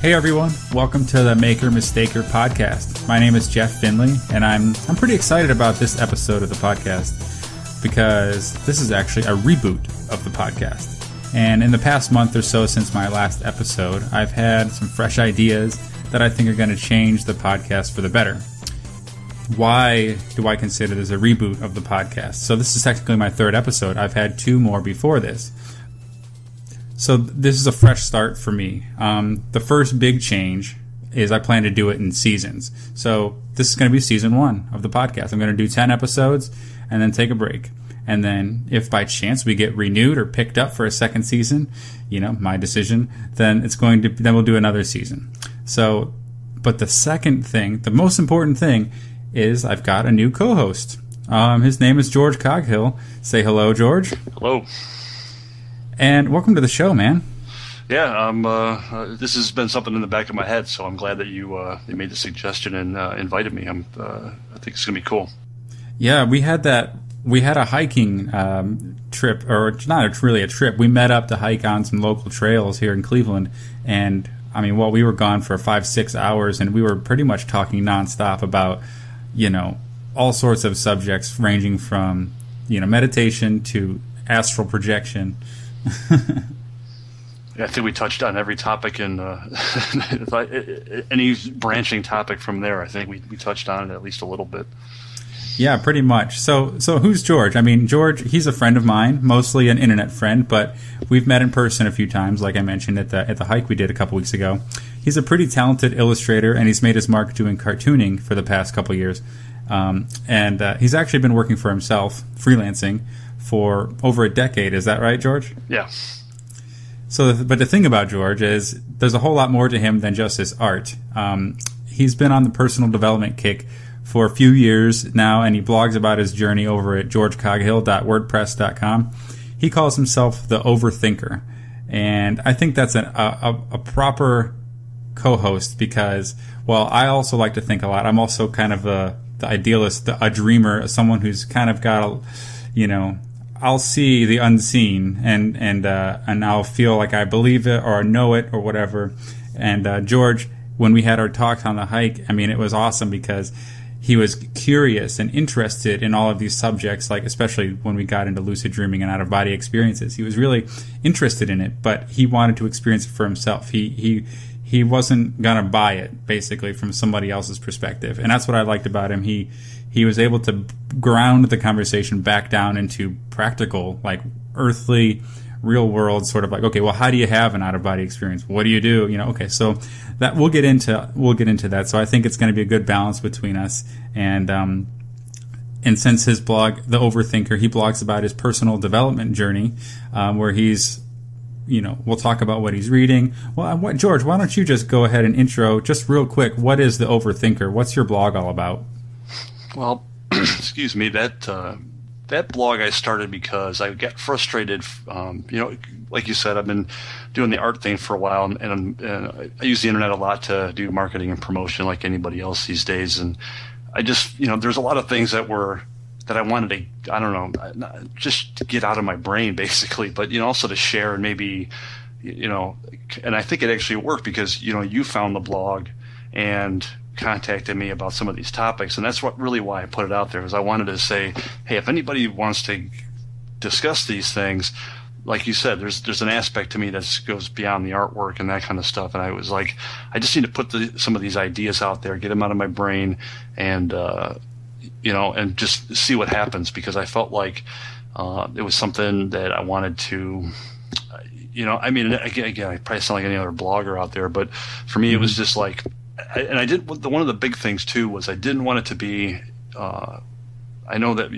Hey everyone, welcome to the Maker Mistaker podcast. My name is Jeff Finley, and I'm pretty excited about this episode of the podcast because this is actually a reboot of the podcast. And in the past month or so since my last episode, I've had some fresh ideas that I think are going to change the podcast for the better. Why do I consider this a reboot of the podcast? So this is technically my third episode. I've had two more before this. So this is a fresh start for me. The first big change is I plan to do it in seasons. So this is going to be season 1 of the podcast. I'm going to do 10 episodes and then take a break. And then if by chance we get renewed or picked up for a second season, my decision, then we'll do another season. So, but the second thing, the most important thing is I've got a new co-host. His name is George Coghill. Say hello, George. Hello. And welcome to the show, man. Yeah, this has been something in the back of my head, so I'm glad that you made the suggestion and invited me. I think it's gonna be cool. Yeah, we had a hiking trip, or not really a trip. We met up to hike on some local trails here in Cleveland, and we were gone for 5-6 hours, and we were pretty much talking nonstop about all sorts of subjects, ranging from meditation to astral projection. Yeah, I think we touched on every topic and any branching topic from there. I think we touched on it at least a little bit. Yeah, pretty much. So who's George? George, he's a friend of mine, mostly an internet friend, but we've met in person a few times, like I mentioned at the hike we did a couple weeks ago. He's a pretty talented illustrator, and he's made his mark doing cartooning for the past couple years. And he's actually been working for himself, freelancing, for over a decade. Is that right, George? Yeah. But the thing about George is there's a whole lot more to him than just his art. He's been on the personal development kick for a few years now, and he blogs about his journey over at georgecoghill.wordpress.com. He calls himself the Overthinker, and I think that's a proper co-host because, well, I also like to think a lot. I'm also kind of the idealist, a dreamer, someone who's kind of got I'll see the unseen, and I'll feel like I believe it or know it or whatever. And George, when we had our talks on the hike, it was awesome because he was curious and interested in all of these subjects, like especially when we got into lucid dreaming and out-of-body experiences. He was really interested in it, but he wanted to experience it for himself. He wasn't gonna buy it, basically, from somebody else's perspective, and that's what I liked about him. He was able to ground the conversation back down into practical, like earthly, real world sort of like, okay, well, how do you have an out-of-body experience? What do you do? Okay, so that we'll get into that. So I think it's going to be a good balance between us. And since his blog, The Overthinker, he blogs about his personal development journey, where he's, we'll talk about what he's reading. Well, George, why don't you just go ahead and intro just real quick? What is The Overthinker? What's your blog all about? Well, excuse me, that blog I started because I got frustrated. Like you said, I've been doing the art thing for a while, and I use the internet a lot to do marketing and promotion like anybody else these days. And I just, there's a lot of things that I wanted to, I don't know, just to get out of my brain basically, but also to share and maybe, and I think it actually worked because you found the blog and contacted me about some of these topics, and that's why I put it out there, is I wanted to say, hey, if anybody wants to discuss these things, like you said, there's an aspect to me that goes beyond the artwork and that kind of stuff, and I was like, I just need to put some of these ideas out there, get them out of my brain, and and just see what happens, because I felt like it was something that I wanted to, again, I probably sound like any other blogger out there, but for me, it was just like, and I did. One of the big things too was I didn't want it to be. I know that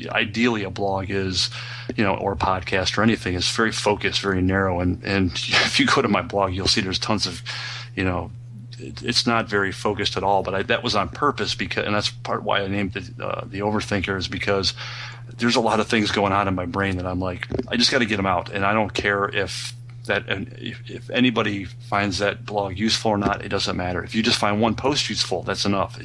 ideally a blog is, or a podcast or anything is very focused, very narrow, and if you go to my blog, you'll see there's tons of, it's not very focused at all. But that was on purpose, because, and that's part why I named it the Overthinker, is because there's a lot of things going on in my brain that I'm like, I just got to get them out, and I don't care if that, and if anybody finds that blog useful or not, it doesn't matter. If you just find one post useful, that's enough.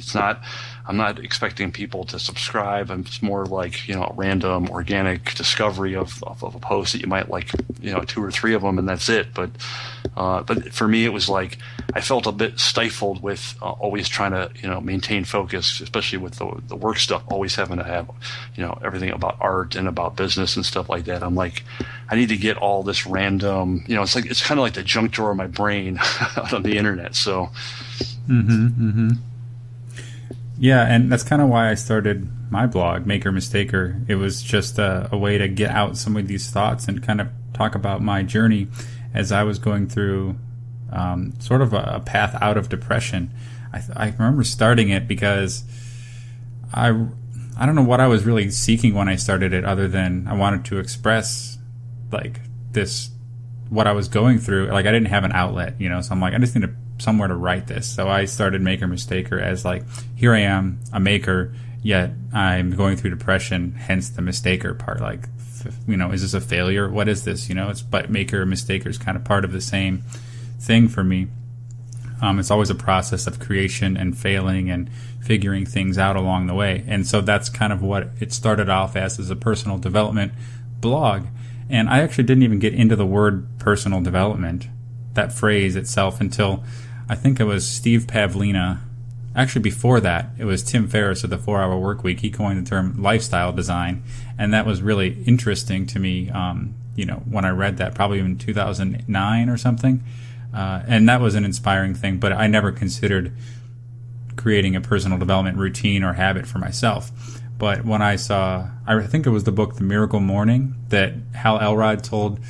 I'm not expecting people to subscribe. It's more like, a random organic discovery of a post that you might like, 2 or 3 of them, and that's it. But for me, it was like I felt a bit stifled with always trying to, maintain focus, especially with the work stuff, always having to have, everything about art and about business and stuff like that. I'm like, I need to get all this random, it's kind of like the junk drawer of my brain out on the internet. So. Yeah, and that's kind of why I started my blog, Maker Mistaker. It was just a way to get out some of these thoughts and kind of talk about my journey as I was going through sort of a path out of depression. I remember starting it because I don't know what I was really seeking when I started it, other than I wanted to express like what I was going through. Like I didn't have an outlet, so I'm like, I just need somewhere to write this. So I started Maker Mistaker as like, here I am, a maker, yet I'm going through depression, hence the mistaker part. Like, is this a failure? What is this? But Maker Mistaker is kind of part of the same thing for me. It's always a process of creation and failing and figuring things out along the way. And so that's kind of what it started off as a personal development blog. And I actually didn't even get into the word personal development, that phrase itself, until I think it was Steve Pavlina. Actually, before that, it was Tim Ferriss of the 4-Hour Workweek. He coined the term lifestyle design, and that was really interesting to me. When I read that, probably in 2009 or something, and that was an inspiring thing. But I never considered creating a personal development routine or habit for myself. But when I think it was the book The Miracle Morning that Hal Elrod told.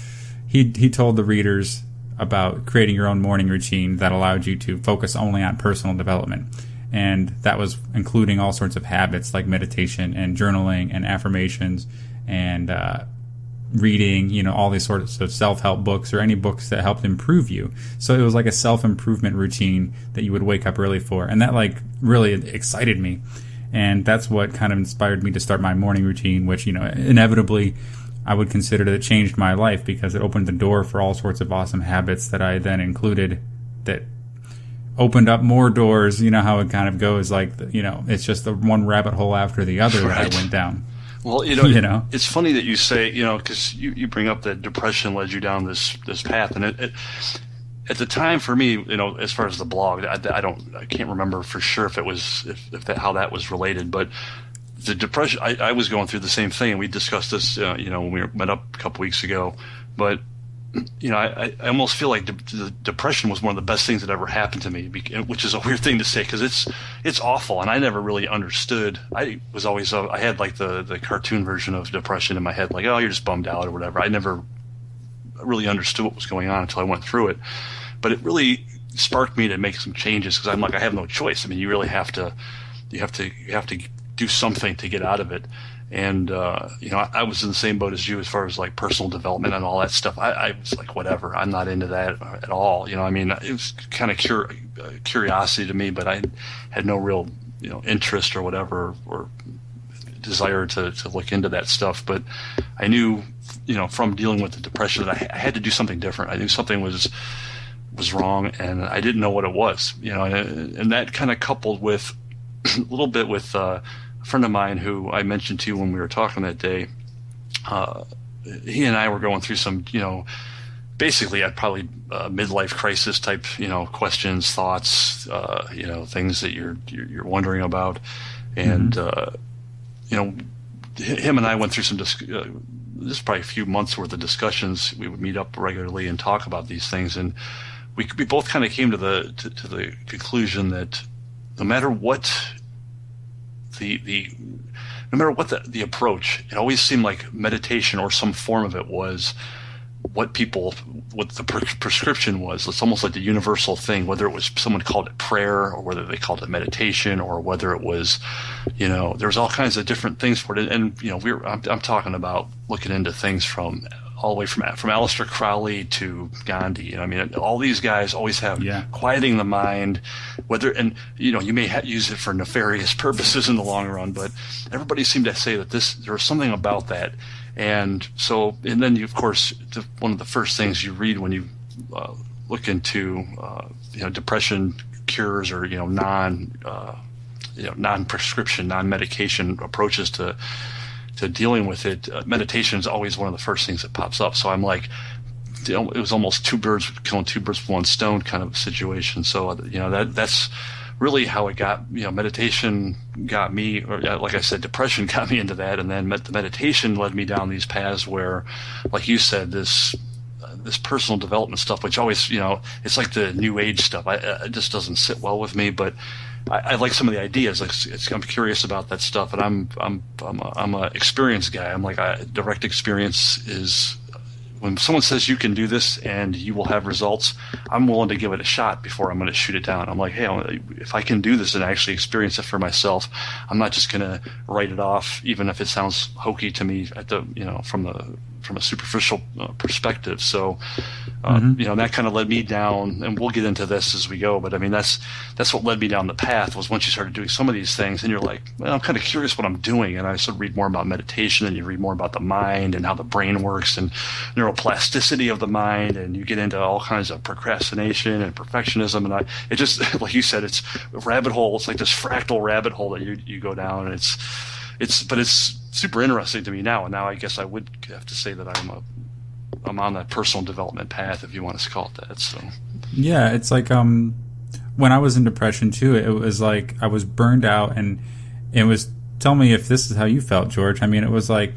He told the readers about creating your own morning routine that allowed you to focus only on personal development. And that was including all sorts of habits like meditation and journaling and affirmations and reading, all these sorts of self-help books or any books that helped improve you. So it was like a self-improvement routine that you would wake up early for. And that like really excited me. And that's what kind of inspired me to start my morning routine, which, inevitably I would consider that it changed my life because it opened the door for all sorts of awesome habits that I then included that opened up more doors. You know how it kind of goes, like, it's just the one rabbit hole after the other that I went down. Well, it's funny that you say, because you bring up that depression led you down this path. And it at the time for me, as far as the blog, I can't remember for sure if it was, how that was related, but the depression, I was going through the same thing, and we discussed this, when we met up a couple weeks ago. But, I almost feel like the depression was one of the best things that ever happened to me, which is a weird thing to say because it's awful, and I never really understood. I was always I had like the cartoon version of depression in my head, like, oh, you're just bummed out or whatever. I never really understood what was going on until I went through it. But it really sparked me to make some changes because I'm like, I have no choice. I mean, you really have to do something to get out of it. And I was in the same boat as you as far as like personal development and all that stuff. I was like, whatever, I'm not into that at all. I mean, it was kind of curiosity to me, but I had no real interest or whatever or desire to look into that stuff. But I knew from dealing with the depression that I had to do something different. I knew something was wrong, and I didn't know what it was. And that kind of coupled with a little bit with a friend of mine who I mentioned to you when we were talking that day. He and I were going through some, basically I'd probably midlife crisis type, questions, thoughts, things that you're wondering about, and him and I went through some. This is probably a few months worth of discussions. We would meet up regularly and talk about these things, and we both kind of came to the conclusion that no matter what the approach, it always seemed like meditation or some form of it was what the prescription was. It's almost like the universal thing, whether it was someone called it prayer or whether they called it meditation or whether it was, there was all kinds of different things for it. And, I'm talking about looking into things from all the way from Aleister Crowley to Gandhi. I mean, all these guys always have quieting the mind, you may use it for nefarious purposes in the long run, but everybody seemed to say that there was something about that. And so, and then you, of course, one of the first things you read when you look into depression cures or non-prescription, non-medication approaches to dealing with it, meditation is always one of the first things that pops up. So I'm like, it was almost killing two birds with one stone kind of situation. So that's really how it got. Meditation got me, or like I said, depression got me into that, and then the meditation led me down these paths where, like you said, this personal development stuff, which always, it's like the new age stuff. It just doesn't sit well with me, but I like some of the ideas. I'm curious about that stuff, and I'm a experienced guy. I'm like, direct experience is when someone says you can do this and you will have results, I'm willing to give it a shot before I'm going to shoot it down. I'm like, hey, if I can do this and actually experience it for myself, I'm not just going to write it off, even if it sounds hokey to me from a superficial perspective. So, that kind of led me down, and we'll get into this as we go. But I mean, that's what led me down the path, was once you started doing some of these things, and you're like, well, I'm kind of curious what I'm doing. And I started to read more about meditation, and you read more about the mind and how the brain works and neuroplasticity of the mind. And you get into all kinds of procrastination and perfectionism. And it just, like you said, it's a rabbit hole. It's like this fractal rabbit hole that you go down, and it's super interesting to me now. And now I guess I would have to say that I'm on that personal development path, if you want to call it that. So yeah, it's like when I was in depression too, it was like I was burned out, and it was, tell me if this is how you felt, George. I mean, it was like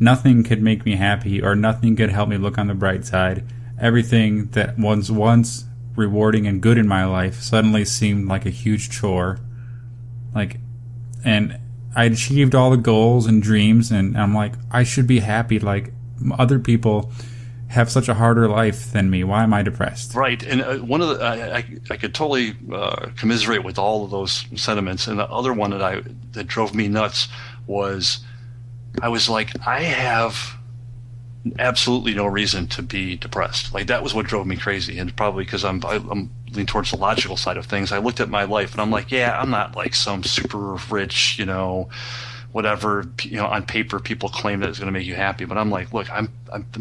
nothing could make me happy, or nothing could help me look on the bright side. Everything that was once rewarding and good in my life suddenly seemed like a huge chore. And I achieved all the goals and dreams, and I'm like, I should be happy. Like, other people have such a harder life than me. Why am I depressed? Right. And one of the, I could totally commiserate with all of those sentiments. And the other one that drove me nuts was, I was like, I have absolutely no reason to be depressed. Like, that was what drove me crazy. And probably because I'm leaning towards the logical side of things. I looked at my life and I'm like, yeah, I'm not like some super rich, whatever, on paper people claim that it's going to make you happy. But I'm like, look, I'm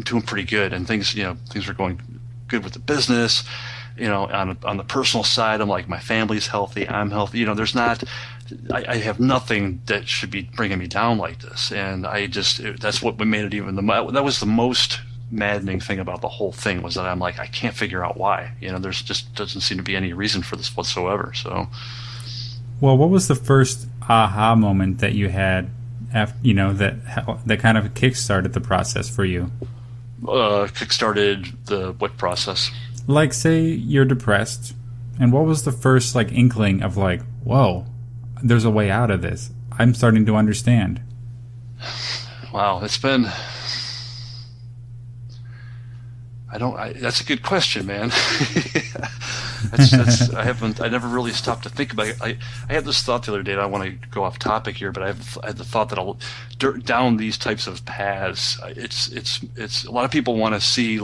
doing pretty good, and things are going good with the business. On the personal side, I'm like, my family's healthy, I'm healthy. I have nothing that should be bringing me down like this. And that's what made it that was the most maddening thing about the whole thing, was that I'm like, I can't figure out why. There's just doesn't seem to be any reason for this whatsoever. So, well, what was the first aha moment that you had after, that kind of kickstarted the process for you? Kickstarted the what process? Like, say you're depressed, and what was the first inkling of whoa, there's a way out of this. I'm starting to understand. Wow, it's been. That's a good question, man. I never really stopped to think about it. I had this thought the other day, and I want to go off topic here, but I had the thought that down these types of paths, it's a lot of people want to see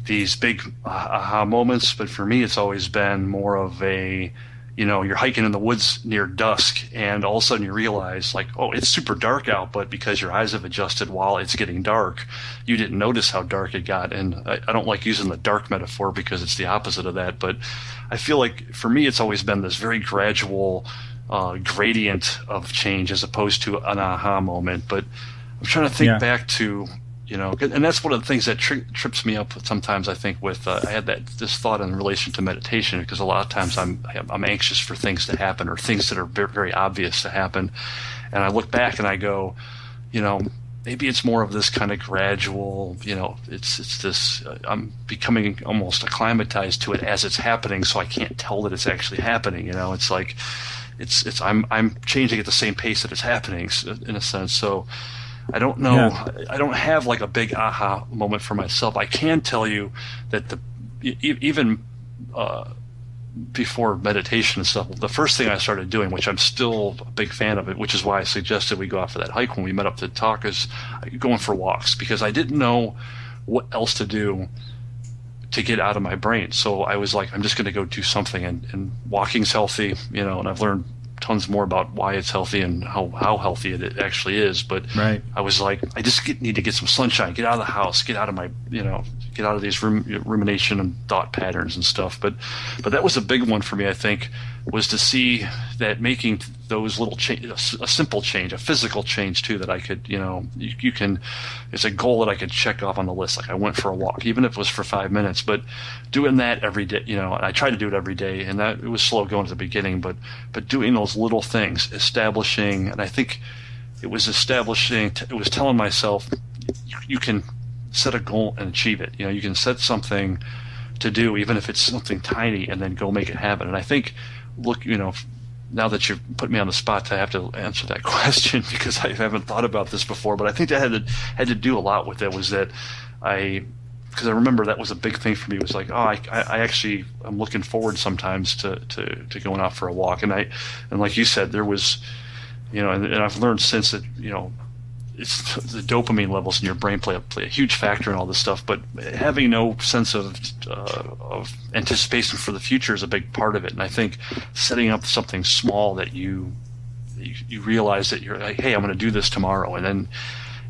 these big aha moments, but for me, it's always been more of a, you're hiking in the woods near dusk, and all of a sudden you realize, oh, it's super dark out, but because your eyes have adjusted while it's getting dark, you didn't notice how dark it got. And I don't like using the dark metaphor because it's the opposite of that, but I feel like for me it's always been this very gradual gradient of change as opposed to an aha moment. But I'm trying to think back to, and that's one of the things that trips me up sometimes. I think I had this thought in relation to meditation, because a lot of times I'm anxious for things to happen, or things that are very, very obvious to happen, and I look back and I go, maybe it's more of this kind of gradual, it's this, I'm becoming almost acclimatized to it as it's happening, so I can't tell that it's actually happening. It's like I'm changing at the same pace that it's happening, in a sense. So I don't know. Yeah. I don't have a big aha moment for myself. I can tell you that even before meditation and stuff, the first thing I started doing, which I'm still a big fan of it, which is why I suggested we go out for that hike when we met up to talk, is going for walks, because I didn't know what else to do to get out of my brain. So I was like, I'm just going to go do something, and walking's healthy, and I've learned becomes more about why it's healthy and how healthy it actually is. But right. I was like, I just need to get some sunshine, get out of the house, get out of my, get out of these rumination and thought patterns and stuff. But that was a big one for me, I think, was to see that making those little a simple change, a physical change too, that I could, you can, it's a goal that I could check off on the list. Like I went for a walk, even if it was for 5 minutes, but doing that every day, and I try to do it every day, and that it was slow going at the beginning, but doing those little things, establishing, and I think it was telling myself, you can set a goal and achieve it. You can set something to do, even if it's something tiny, and then go make it happen. And I think, look, now that you've put me on the spot to have to answer that question, because I haven't thought about this before, but I think that had to do a lot with it, was that because I remember that was a big thing for me. It was like, I actually, I'm looking forward sometimes to going out for a walk. And like you said, there was, and I've learned since that, it's the dopamine levels in your brain play a huge factor in all this stuff. But having no sense of anticipation for the future is a big part of it. And I think setting up something small that you realize that you're like, hey, I'm going to do this tomorrow, and then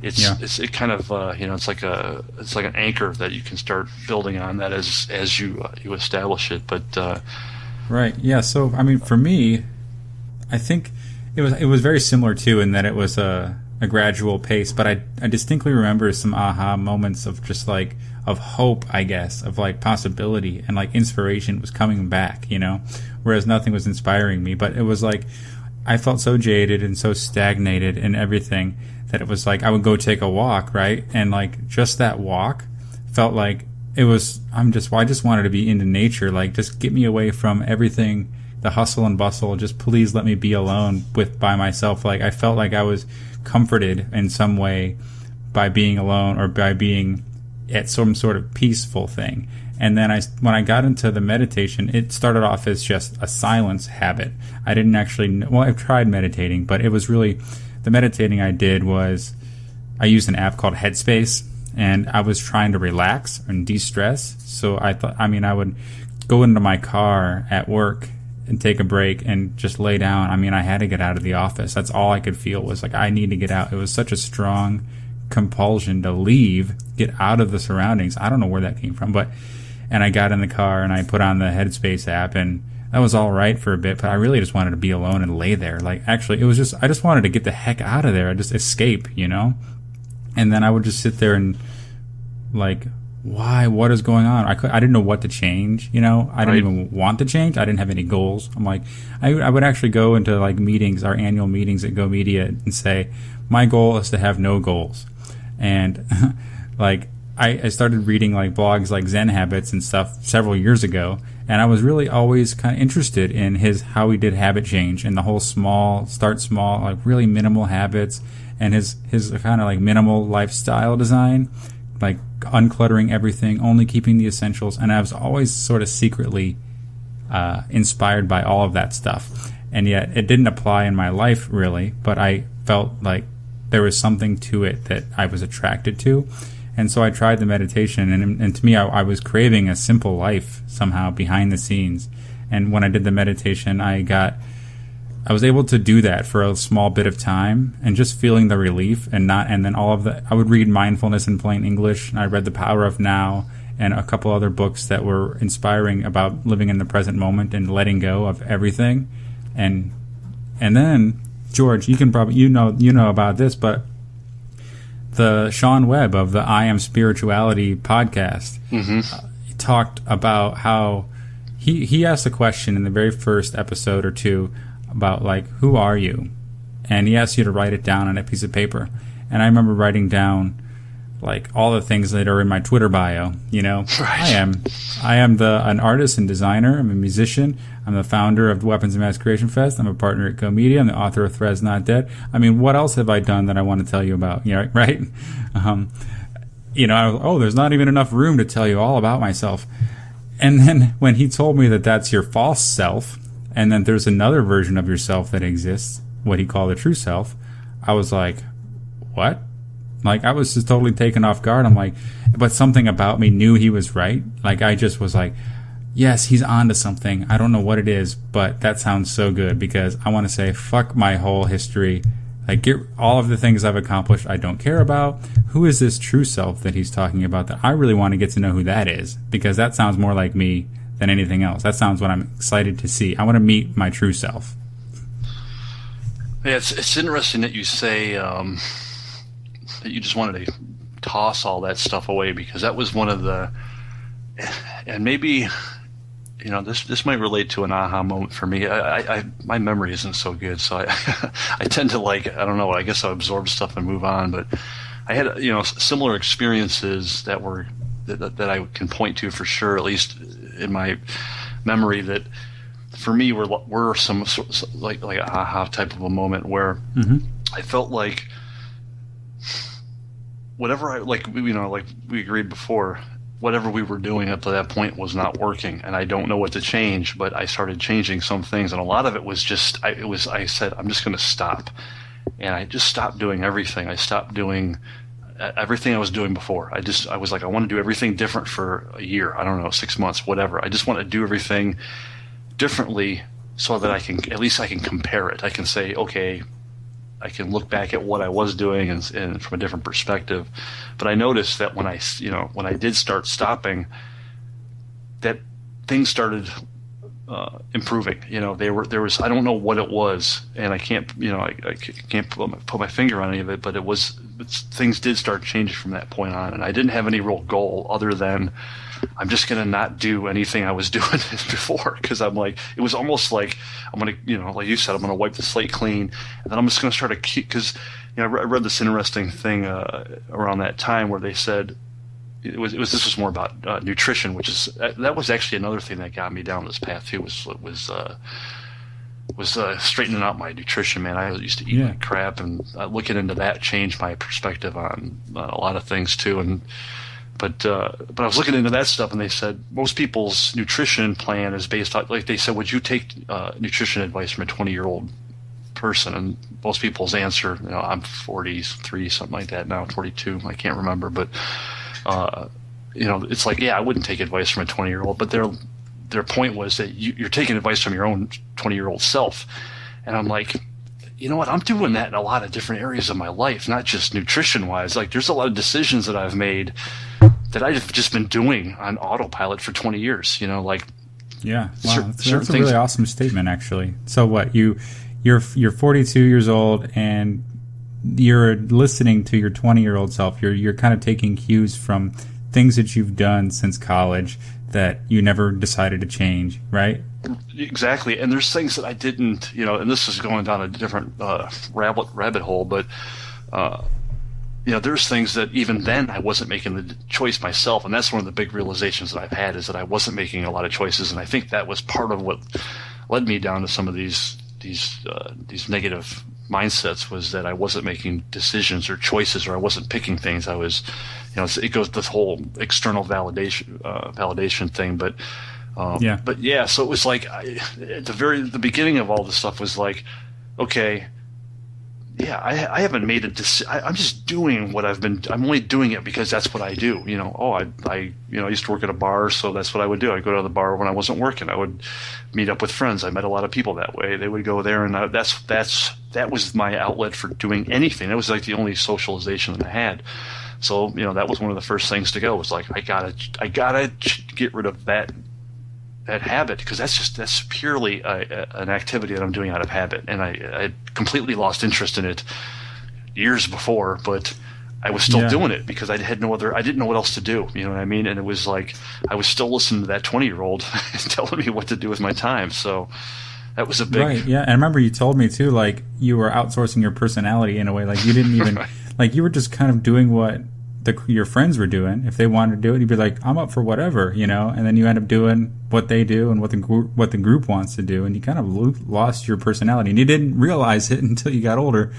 it kind of it's like an anchor that you can start building on that as you establish it. But right, yeah. So I mean, for me, I think it was very similar too, in that it was a gradual pace, but I distinctly remember some aha moments of just like of hope, I guess, of like possibility, and like inspiration was coming back, whereas nothing was inspiring me. But it was like I felt so jaded and so stagnated in everything that it was like I would go take a walk, right? And like just that walk felt like it was, I just wanted to be into nature, like just get me away from everything, the hustle and bustle, just please let me be alone by myself. Like I felt like I was comforted in some way by being alone, or by being at some sort of peaceful thing. And then when I got into the meditation, it started off as just a silence habit. I didn't actually, I've tried meditating, but it was really, the meditating I did was, I used an app called Headspace, and I was trying to relax and de-stress. So I would go into my car at work and take a break and just lay down. I had to get out of the office. That's all I could feel, was like, I need to get out. It was such a strong compulsion to leave, get out of the surroundings. I don't know where that came from, and I got in the car and I put on the Headspace app, and that was all right for a bit, but I really just wanted to be alone and lay there. Like, actually, I just wanted to get the heck out of there. I just escape, And then I would just sit there and like, why? What is going on? I didn't know what to change, I didn't even want to change. I didn't have any goals. I'm like, I would actually go into like meetings, our annual meetings at Go Media, and say, my goal is to have no goals. And like, I started reading like blogs like Zen Habits and stuff several years ago, and I was really always kind of interested in how he did habit change, and the whole start small, like really minimal habits, and his kind of like minimal lifestyle design, like uncluttering everything, only keeping the essentials. And I was always sort of secretly inspired by all of that stuff, and yet it didn't apply in my life really, but I felt like there was something to it that I was attracted to. And so I tried the meditation, and to me, I was craving a simple life somehow behind the scenes. And when I did the meditation, I was able to do that for a small bit of time, and just feeling the relief, and then I would read Mindfulness in Plain English, and I read The Power of Now, and a couple other books that were inspiring about living in the present moment and letting go of everything. And then, George, you can probably, you know about this, but the Sean Webb of the I Am Spirituality podcast talked about how he asked a question in the very first episode or two about like, who are you? And he asked you to write it down on a piece of paper. And I remember writing down like all the things that are in my Twitter bio, Right. I am an artist and designer. I'm a musician. I'm the founder of Weapons of Mass Creation Fest. I'm a partner at Go Media. I'm the author of Threads Not Dead. What else have I done that I want to tell you about? Right? There's not even enough room to tell you all about myself. And then when he told me that that's your false self, and then there's another version of yourself that exists, what he called the true self, I was like, what? Like, I was just totally taken off guard. I'm like, but something about me knew he was right. Like, I just was like, yes, he's on to something. I don't know what it is, but that sounds so good because I want to say, fuck my whole history. Like, get all of the things I've accomplished I don't care about. Who is this true self that he's talking about that I really want to get to know who that is? Because that sounds more like me than anything else. That sounds what I'm excited to see. I want to meet my true self. Yeah, it's interesting that you say that you just wanted to toss all that stuff away, because that was one of the, and maybe, you know, this might relate to an aha moment for me. My memory isn't so good, so I tend to, like, I don't know, I guess I absorb stuff and move on. But I had, you know, similar experiences that I can point to for sure, at least in my memory, that for me were some like aha type of a moment where I felt like whatever like we agreed before, whatever we were doing up to that point was not working, and I don't know what to change, but I started changing some things, and a lot of it was just I said, I'm just going to stop, and I just stopped doing everything. I stopped doing everything I was doing before. I was like, I want to do everything different for a year, I don't know, 6 months, whatever. I just want to do everything differently so that I can compare it. I can say, okay, I can look back at what I was doing and from a different perspective. But I noticed that when I did start stopping, that things started improving. You know, there was, I don't know what it was, and I can't, you know, I can't put my finger on any of it, but things did start changing from that point on, and I didn't have any real goal other than I'm just going to not do anything I was doing before, because I'm like, it was almost like I'm going to, you know, like you said, I'm going to wipe the slate clean, and then I'm just going to start to keep, because, you know, I read this interesting thing around that time where they said this was more about nutrition, which is that was actually another thing that got me down this path too, was straightening out my nutrition, man. I used to eat like crap, and looking into that changed my perspective on a lot of things too. But I was looking into that stuff, and they said most people's nutrition plan is based on, like they said, would you take nutrition advice from a 20-year-old person? And most people's answer, you know, I'm 43, something like that now, 42, I can't remember, but you know, it's like, yeah, I wouldn't take advice from a 20-year-old, but their point was that you're taking advice from your own 20-year-old self. And I'm like, you know what, I'm doing that in a lot of different areas of my life, not just nutrition-wise. Like, there's a lot of decisions that I've made that I've just been doing on autopilot for 20 years, you know, like. Yeah, wow, that's a really awesome statement, actually. So what, you're 42 years old, and you're listening to your 20-year-old self. You're kind of taking cues from things that you've done since college that you never decided to change, right? Exactly. And there's things that I didn't, you know, and this is going down a different rabbit hole, but you know, there's things that even then I wasn't making the choice myself, and that's one of the big realizations that I've had, is that I wasn't making a lot of choices, and I think that was part of what led me down to some of these negative mindsets, was that I wasn't making decisions or choices, or I wasn't picking things. I was, you know, it goes this whole external validation thing, but yeah. So it was like at the beginning of all this stuff was like, okay, yeah, I haven't made a decision. I'm just doing what I'm only doing it because that's what I do. You know, I used to work at a bar, so that's what I would do. I'd go to the bar when I wasn't working. I would meet up with friends. I met a lot of people that way. They would go there, and that was my outlet for doing anything. That was like the only socialization that I had. So, you know, that was one of the first things to go. Was like, I gotta get rid of that habit, because that's purely an activity that I'm doing out of habit, and I completely lost interest in it years before, but I was still doing it because I didn't know what else to do, you know what I mean? And it was like I was still listening to that 20-year-old telling me what to do with my time. So that was a big right. Yeah, and I remember you told me too, like, you were outsourcing your personality in a way, like you didn't even like, you were just kind of doing what your friends were doing. If they wanted to do it, you'd be like, I'm up for whatever, you know, and then you end up doing what they do and what the group wants to do, and you kind of lost your personality, and you didn't realize it until you got older.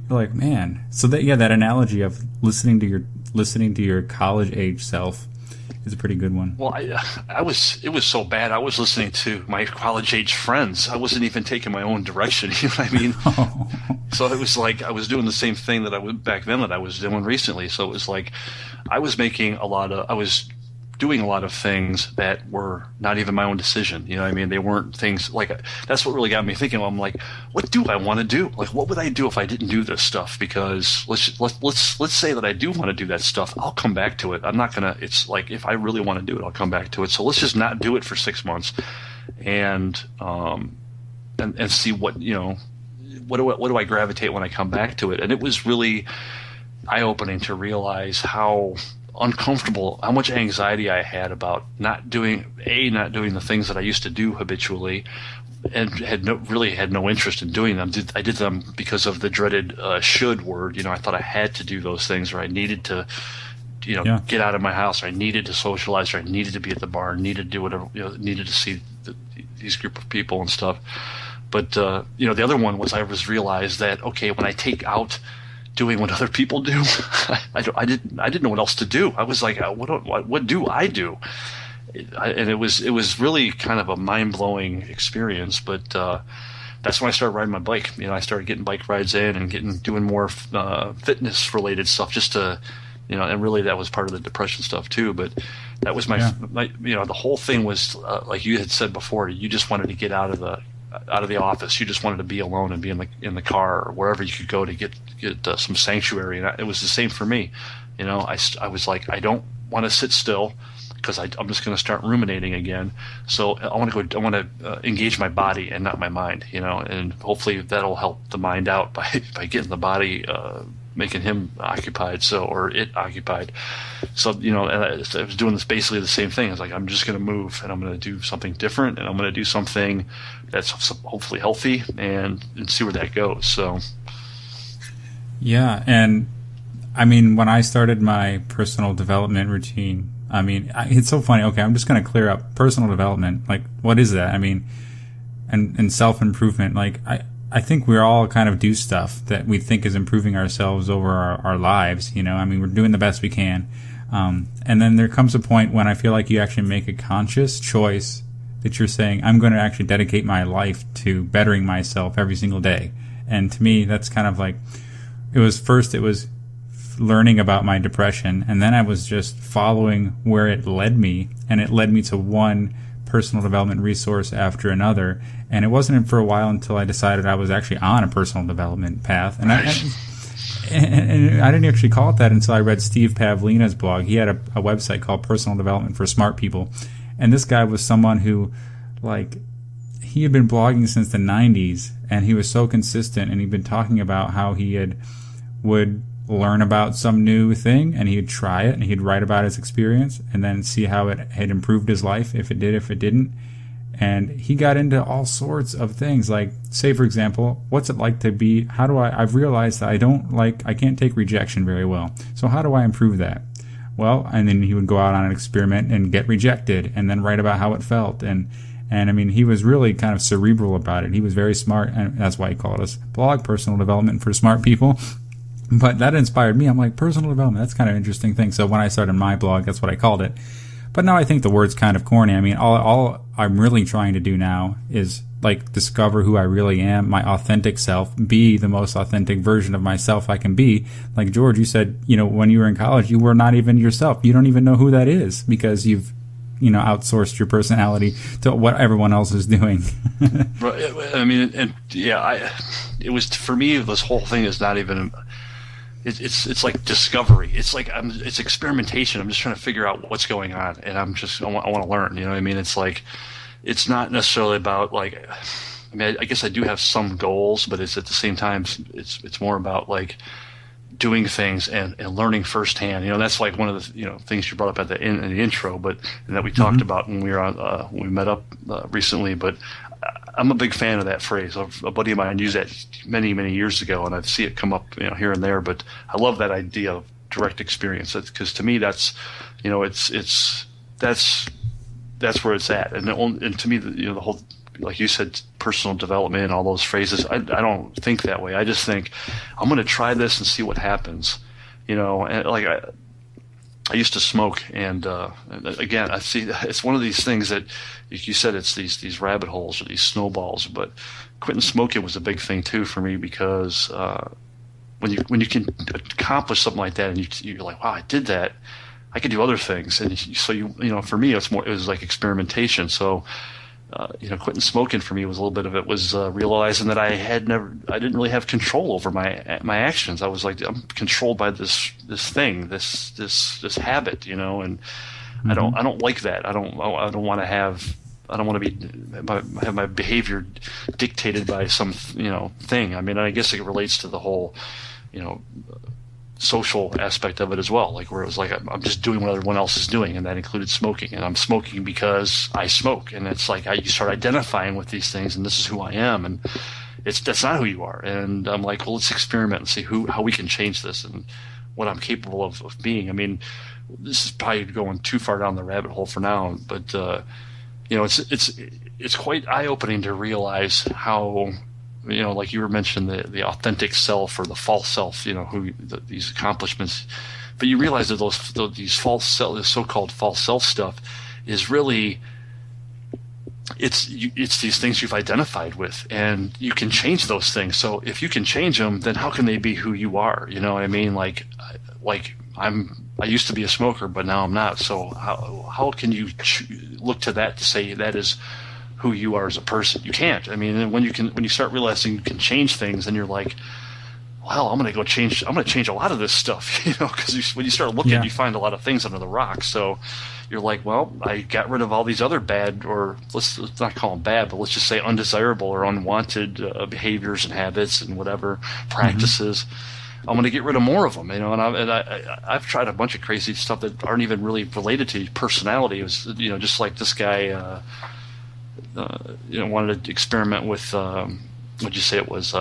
You're like, man. So that analogy of listening to your college age self is a pretty good one. Well, it was so bad. I was listening to my college age friends. I wasn't even taking my own direction. You know what I mean? Oh. So it was like I was doing the same thing that I was back then that I was doing recently. So it was like I was making I was doing a lot of things that were not even my own decision. You know what I mean? They weren't things like, that's what really got me thinking. I'm like, what do I want to do? Like, what would I do if I didn't do this stuff? Because let's say that I do want to do that stuff. I'll come back to it. I'm not going to, it's like, if I really want to do it, I'll come back to it. So let's just not do it for 6 months and see what, you know, what do I gravitate when I come back to it? And it was really eye-opening to realize how uncomfortable, how much anxiety I had about not doing the things that I used to do habitually, and had no interest in doing them. I did them because of the dreaded should word. You know, I thought I had to do those things, or I needed to, you know, get out of my house, or I needed to socialize, or I needed to be at the bar, needed to do whatever, you know, needed to see these group of people and stuff. But you know, the other one was I realized that, okay, when I take out doing what other people do, I didn't know what else to do. I was like, what do I do? And it was really kind of a mind-blowing experience. But that's when I started riding my bike. You know, I started getting bike rides in and doing more fitness-related stuff, just to, you know, and really that was part of the depression stuff too. But that was my you know, the whole thing was like you had said before. You just wanted to get out of the office. You just wanted to be alone and be in the car or wherever you could go to get some sanctuary. And it was the same for me. You know, I was like, I don't want to sit still because I'm just going to start ruminating again. So I want to engage my body and not my mind. You know, and hopefully that'll help the mind out by getting the body, making him occupied, or it occupied. So, you know, and I was doing this basically the same thing. It's like, I'm just going to move and I'm going to do something different, and I'm going to do something that's hopefully healthy and see where that goes. So, yeah. And I mean, when I started my personal development routine, I mean, it's so funny. Okay, I'm just going to clear up personal development. Like, what is that? I mean, and self-improvement. Like, I think we all kind of do stuff that we think is improving ourselves over our lives. You know, I mean, we're doing the best we can. And then there comes a point when I feel like you actually make a conscious choice that you're saying, I'm going to actually dedicate my life to bettering myself every single day. And to me, that's kind of like, it was learning about my depression, and then I was just following where it led me, and it led me to one personal development resource after another. And it wasn't for a while until I decided I was actually on a personal development path. And I didn't actually call it that until I read Steve Pavlina's blog. He had a website called Personal Development for Smart People. And this guy was someone who, like, he had been blogging since the 90s, and he was so consistent, and he'd been talking about how he would learn about some new thing, and he'd try it, and he'd write about his experience, and then see how it had improved his life, if it did, if it didn't. And he got into all sorts of things, like, say, for example, what's it like to be, I've realized that I can't take rejection very well. So how do I improve that? Well, and then he would go out on an experiment and get rejected, and then write about how it felt. And I mean, he was really kind of cerebral about it. He was very smart, and that's why he called us blog Personal Development for Smart People. But that inspired me. I'm like, personal development, that's kind of an interesting thing. So when I started my blog, that's what I called it. But now I think the word's kind of corny. I mean, all I'm really trying to do now is, like, discover who I really am, my authentic self, be the most authentic version of myself I can be. Like, George, you said, you know, when you were in college, you were not even yourself. You don't even know who that is because you've, you know, outsourced your personality to what everyone else is doing. Right. I mean, and yeah, it was, for me, this whole thing is not even, it's like discovery. It's like it's experimentation. I'm just trying to figure out what's going on, and I want to learn. You know what I mean? It's like, it's not necessarily about, like, I mean, I guess I do have some goals, but it's at the same time, it's more about, like, doing things and learning firsthand. You know, that's like one of the, you know, things you brought up in the intro, and that we talked about when we were on when we met up recently. But I'm a big fan of that phrase. A buddy of mine used that many, many years ago, and I see it come up, you know, here and there. But I love that idea of direct experience, because to me, that's, you know, that's where it's at. And to me, you know, the whole, like you said, personal development and all those phrases, I don't think that way. I just think, I'm going to try this and see what happens. You know, and like I used to smoke, and again, I see it's one of these things that, like you said, it's these rabbit holes or these snowballs. But quitting smoking was a big thing too for me, because when you can accomplish something like that, and you're like, wow, I did that. I could do other things. And so for me, it was like experimentation. So, quitting smoking for me was a little bit of it was realizing that I didn't really have control over my actions. I was like, I'm controlled by this thing, this habit, and mm-hmm. I don't like that. I don't want to have my behavior dictated by some thing. I mean, I guess it relates to the whole social aspect of it as well, like where it was like I'm just doing what everyone else is doing, and that included smoking, and I'm smoking because I smoke, and it's like you start identifying with these things, and this is who I am, and that's not who you are. And I'm like, well, let's experiment and see how we can change this and what I'm capable of being. I mean, this is probably going too far down the rabbit hole for now, but it's quite eye-opening to realize how, like you were mentioning, the authentic self or the false self, these accomplishments, but you realize that these this so-called false self stuff is really, it's these things you've identified with, and you can change those things. So if you can change them, then how can they be who you are? You know what I mean? Like I used to be a smoker, but now I'm not. So how can you look to that to say that is who you are as a person? You can't. I mean, when you start realizing you can change things, then you're like, well, I'm going to change a lot of this stuff, because when you start looking, you find a lot of things under the rock. So you're like, well, I got rid of all these other bad, or let's not call them bad, but let's just say undesirable or unwanted behaviors and habits and whatever practices. Mm-hmm. I'm going to get rid of more of them, and I've tried a bunch of crazy stuff that aren't even really related to personality. It was, just like this guy, wanted to experiment with, what'd you say it was,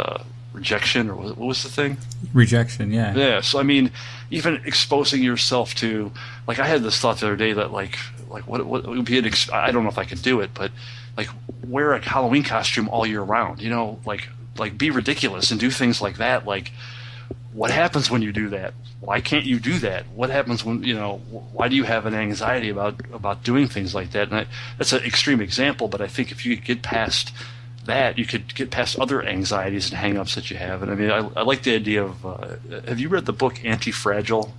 rejection, or what was the thing? Rejection, yeah. Yeah, so I mean, even exposing yourself to, like, I had this thought the other day that like what would be I don't know if I could do it, but like wear a Halloween costume all year round, like be ridiculous and do things like that, like. What happens when you do that? Why can't you do that? What happens when, why do you have an anxiety about doing things like that? And that's an extreme example, but I think if you could get past that, you could get past other anxieties and hang-ups that you have. And I mean, I like the idea of, have you read the book Anti-Fragile?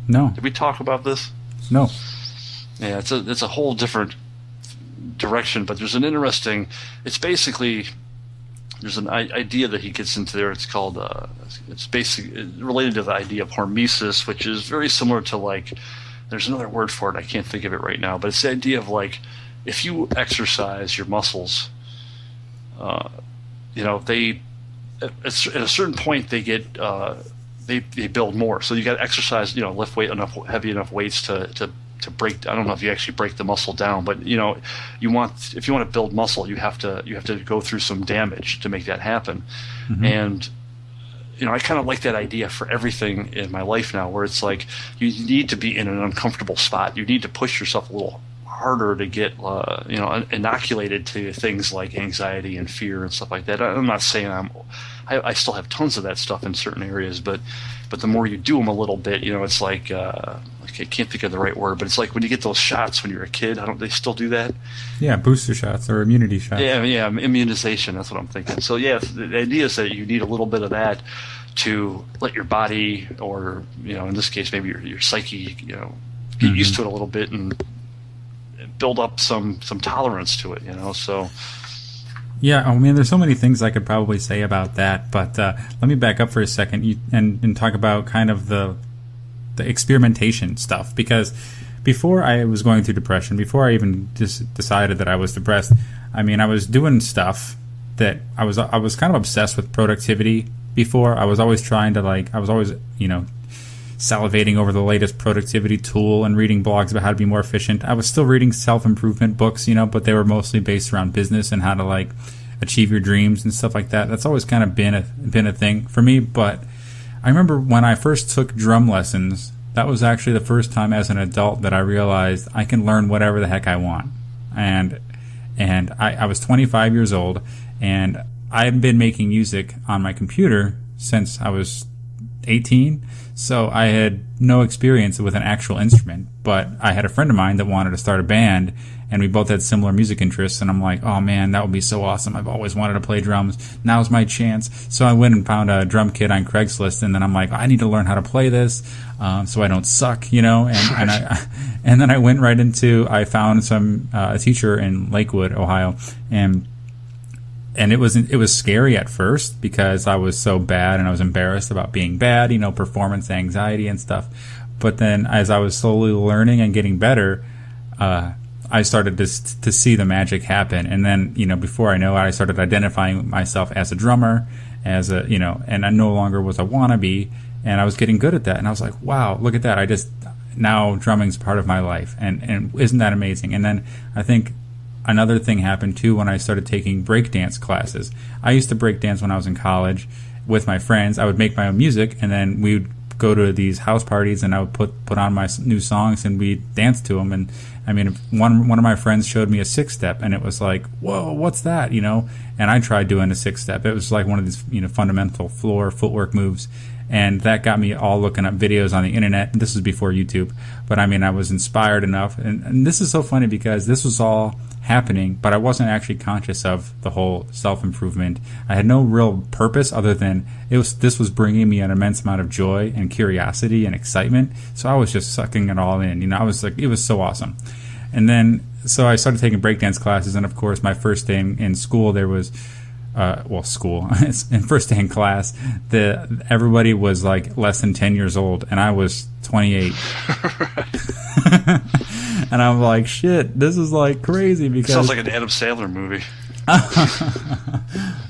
No. Did we talk about this? No. Yeah, it's a whole different direction, but there's it's basically... There's an idea that he gets into there. It's called, it's basically related to the idea of hormesis, which is very similar to, like, there's another word for it. I can't think of it right now, but it's the idea of, like, if you exercise your muscles, they, at a certain point, they get, they build more. So you got to exercise, lift heavy enough weights to break. I don't know if you actually break the muscle down, but if you want to build muscle, you have to go through some damage to make that happen. Mm-hmm. And I kind of like that idea for everything in my life now, where it's like you need to be in an uncomfortable spot. You need to push yourself a little harder to get inoculated to things like anxiety and fear and stuff like that. I'm not saying I still have tons of that stuff in certain areas, but the more you do them a little bit, it's like I can't think of the right word, but it's like when you get those shots when you're a kid. Don't they still do that? Yeah, booster shots or immunity shots. Yeah, immunization. That's what I'm thinking. So yeah, the idea is that you need a little bit of that to let your body, or in this case maybe your psyche, get mm-hmm. used to it a little bit and build up some tolerance to it. So. Yeah, I mean, there's so many things I could probably say about that, but let me back up for a second and talk about kind of the experimentation stuff, because before I was going through depression, before I even just decided that I was depressed, I mean, I was doing stuff that I was kind of obsessed with productivity before. I was always trying to, I was always, salivating over the latest productivity tool and reading blogs about how to be more efficient. I was still reading self-improvement books, but they were mostly based around business and how to achieve your dreams and stuff like that. That's always kind of been a thing for me. But I remember when I first took drum lessons, that was actually the first time as an adult that I realized I can learn whatever the heck I want. And I was 25 years old, and I've been making music on my computer since I was 18. So I had no experience with an actual instrument, but I had a friend of mine that wanted to start a band, and we both had similar music interests, and I'm like, oh man, that would be so awesome. I've always wanted to play drums. Now's my chance. So I went and found a drum kit on Craigslist, and then I'm like, I need to learn how to play this, so I don't suck, and then I went right into, I found a teacher in Lakewood, Ohio, and it was scary at first because I was so bad and I was embarrassed about being bad, performance anxiety and stuff. But then as I was slowly learning and getting better, I started to see the magic happen. And then, before I know it, I started identifying myself as a drummer, and I no longer was a wannabe, and I was getting good at that. And I was like, wow, look at that. Now drumming's part of my life. And isn't that amazing? And then I think another thing happened too when I started taking breakdance classes. I used to breakdance when I was in college with my friends. I would make my own music, and then we would go to these house parties, and I would put on my new songs, and we'd dance to them. And I mean, one of my friends showed me a 6-step, and it was like, whoa, what's that? And I tried doing a 6-step. It was like one of these fundamental floor footwork moves. And that got me all looking up videos on the internet. This was before YouTube. But I mean, I was inspired enough. And this is so funny because this was all happening, but I wasn't actually conscious of the whole self-improvement. I had no real purpose other than this was bringing me an immense amount of joy and curiosity and excitement. So I was just sucking it all in. I was like, it was so awesome. And then, so I started taking breakdance classes. And of course, my first day in school, there was school. In first day in class, everybody was like less than 10 years old, and I was 28. And I'm like, shit, this is like crazy because sounds like an Adam Sandler movie.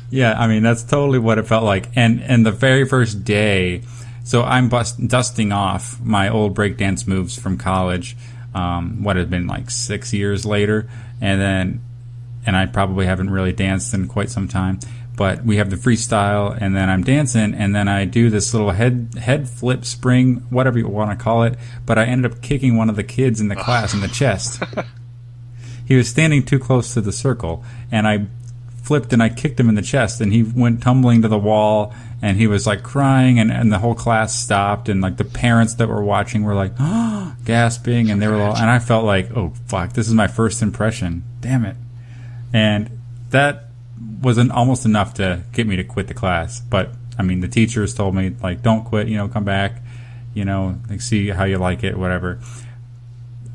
Yeah, I mean, that's totally what it felt like. And the very first day, so I'm dusting off my old breakdance moves from college, what had been like 6 years later, and I probably haven't really danced in quite some time. But we have the freestyle, and then I'm dancing, and then I do this little head flip spring, whatever you want to call it. But I ended up kicking one of the kids in the class in the chest. He was standing too close to the circle, and I flipped and I kicked him in the chest, and he went tumbling to the wall, and he was like crying, and the whole class stopped, and like the parents that were watching were like, oh, gasping, and they were all, and I felt like, oh fuck, this is my first impression. Damn it. And that wasn't almost enough to get me to quit the class. But I mean, the teachers told me like, don't quit, come back, like, see how you like it, whatever.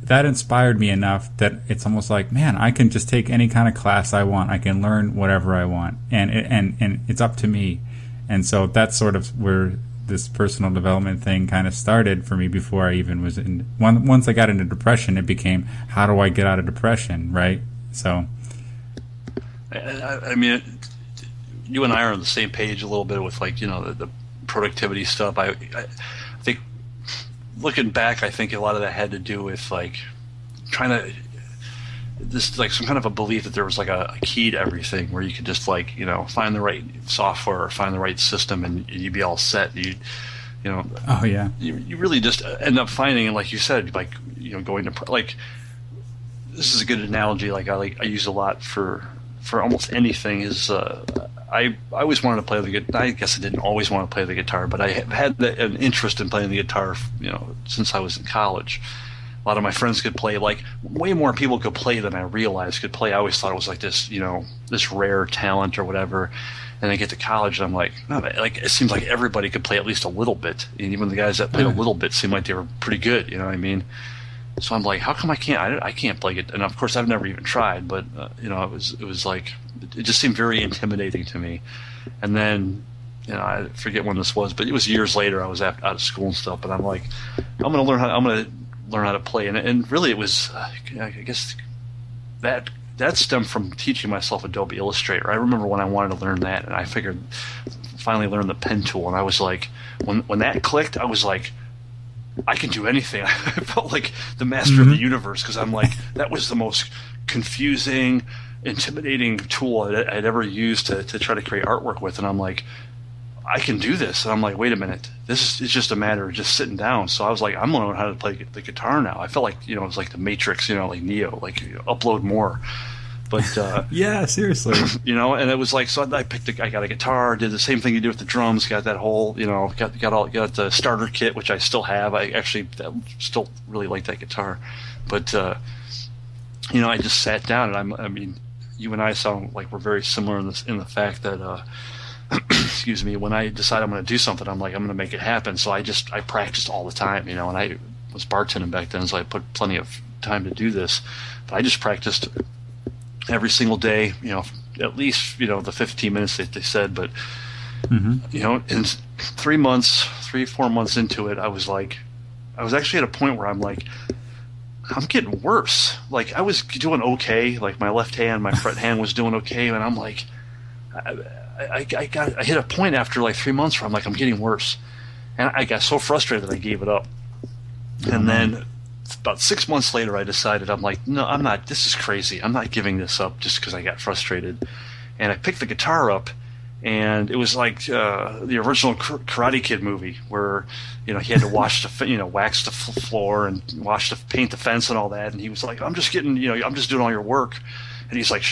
That inspired me enough that it's almost like, man, I can just take any kind of class I want. I can learn whatever I want, and it's up to me. And so that's sort of where this personal development thing kind of started for me before I even was in. Once I got into depression, it became, how do I get out of depression, right? So. I mean, you and I are on the same page a little bit with like, the productivity stuff. I think looking back, I think a lot of that had to do with like trying to this like some kind of a belief that there was like a key to everything where you could just like, find the right software or find the right system and you'd be all set. Oh yeah. You really just end up finding, and like you said, like, going to like, this is a good analogy. Like I use a lot for almost anything is I always wanted to play the guitar. I guess I didn't always want to play the guitar, but I had an interest in playing the guitar, since I was in college. A lot of my friends could play, like way more people could play than I realized could play. I always thought it was like this, this rare talent or whatever. And I get to college and I'm like, no, like it seems like everybody could play at least a little bit. And even the guys that played a little bit seemed like they were pretty good. You know what I mean? So I'm like, how come I can't? I can't play it. And of course, I've never even tried. But it was like, it just seemed very intimidating to me. And then, I forget when this was, but it was years later. I was out of school and stuff. But I'm like, I'm gonna learn how to play. And really, it was, I guess that stemmed from teaching myself Adobe Illustrator. I remember when I wanted to learn that, and I figured finally learned the pen tool. And I was like, when that clicked, I was like, I can do anything. I felt like the master of the universe, because I'm like, that was the most confusing, intimidating tool I'd ever used to try to create artwork with. And I'm like, I can do this. And I'm like, wait a minute, this is just a matter of just sitting down. So I was like, I'm going to learn how to play the guitar now. I felt like, it was like the Matrix, like Neo, like upload more. But yeah, seriously. And it was like, so I got a guitar, did the same thing you do with the drums, got that whole, got the starter kit, which I still have. I actually still really like that guitar, but I just sat down, and I mean, you and I sound like we're very similar in the fact that excuse me, when I decide I'm going to do something, I'm like, I'm going to make it happen. So I practiced all the time, and I was bartending back then, so I put plenty of time to do this. But I just practiced every single day, at least, the 15 minutes that they said. But, in 4 months into it, I was actually at a point where I'm like, I'm getting worse. Like, I was doing okay. Like, my left hand, my fret hand was doing okay. And I'm like, I hit a point after like 3 months where I'm like, I'm getting worse. And I got so frustrated that I gave it up. And then about 6 months later, I decided, I'm like, no, I'm not. This is crazy. I'm not giving this up just because I got frustrated. And I picked the guitar up, and it was like the original Karate Kid movie where, he had to wax the floor and paint the fence and all that. And he was like, I'm just doing all your work. And he's like,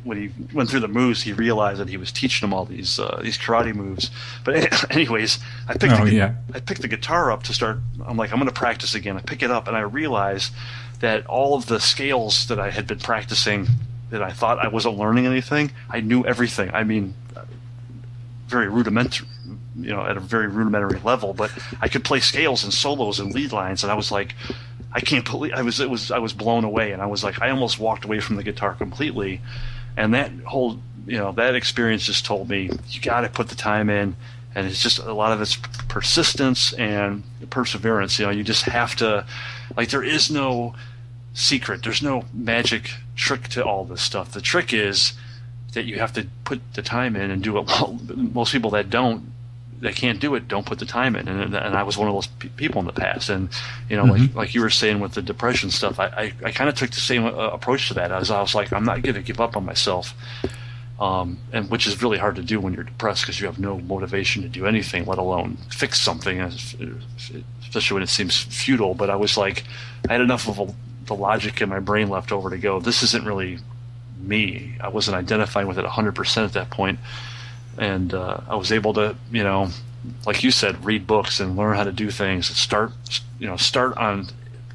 when he went through the moves, he realized that he was teaching them all these karate moves. But anyways, I picked the guitar up to start. I'm like, I'm going to practice again. I pick it up, and I realize that all of the scales that I had been practicing, that I thought I wasn't learning anything, I knew everything. I mean, very rudimentary, at a very rudimentary level. But I could play scales and solos and lead lines, and I was like, I can't believe I was blown away, and I was like, I almost walked away from the guitar completely. And that whole that experience just told me, you got to put the time in, and it's just a lot of it's persistence and perseverance. You just have to, like, there is no secret, there's no magic trick to all this stuff. The trick is that you have to put the time in and do it. Well, most people that can't do it, don't put the time in, and I was one of those people in the past. And like you were saying with the depression stuff, I kind of took the same approach to that. I was like, I'm not going to give up on myself, and which is really hard to do when you're depressed, because you have no motivation to do anything, let alone fix something, especially when it seems futile. But I was like, I had enough of the logic in my brain left over to go, this isn't really me. I wasn't identifying with it 100% at that point. And I was able to, like you said, read books and learn how to do things. Start on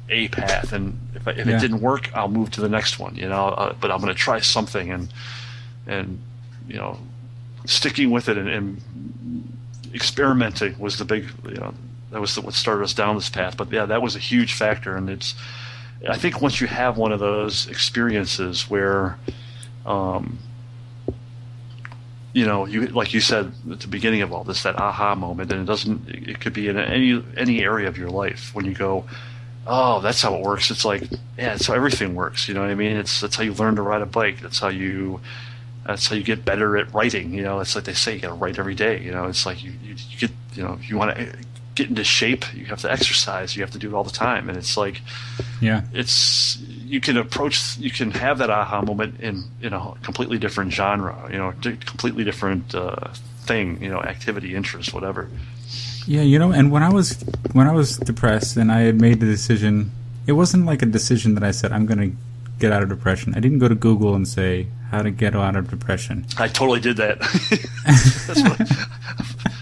a path, and if it didn't work, I'll move to the next one. But I'm going to try something, and sticking with it and experimenting was the big, that was what started us down this path. But yeah, that was a huge factor, and I think once you have one of those experiences where, you, like you said at the beginning of all this, that aha moment, and it could be in any area of your life when you go, oh, that's how it works. It's like, yeah, that's how everything works. You know what I mean? That's how you learn to ride a bike. That's how you get better at writing. It's like they say, you got to write every day. It's like you get, if you want to get into shape, you have to exercise. You have to do it all the time. And it's like, yeah, you can have that aha moment in a completely different genre, completely different thing, activity, interest, whatever. Yeah, and when I was depressed and I had made the decision, it wasn't like a decision that I said, I'm going to get out of depression. I didn't go to Google and say how to get out of depression. I totally did that.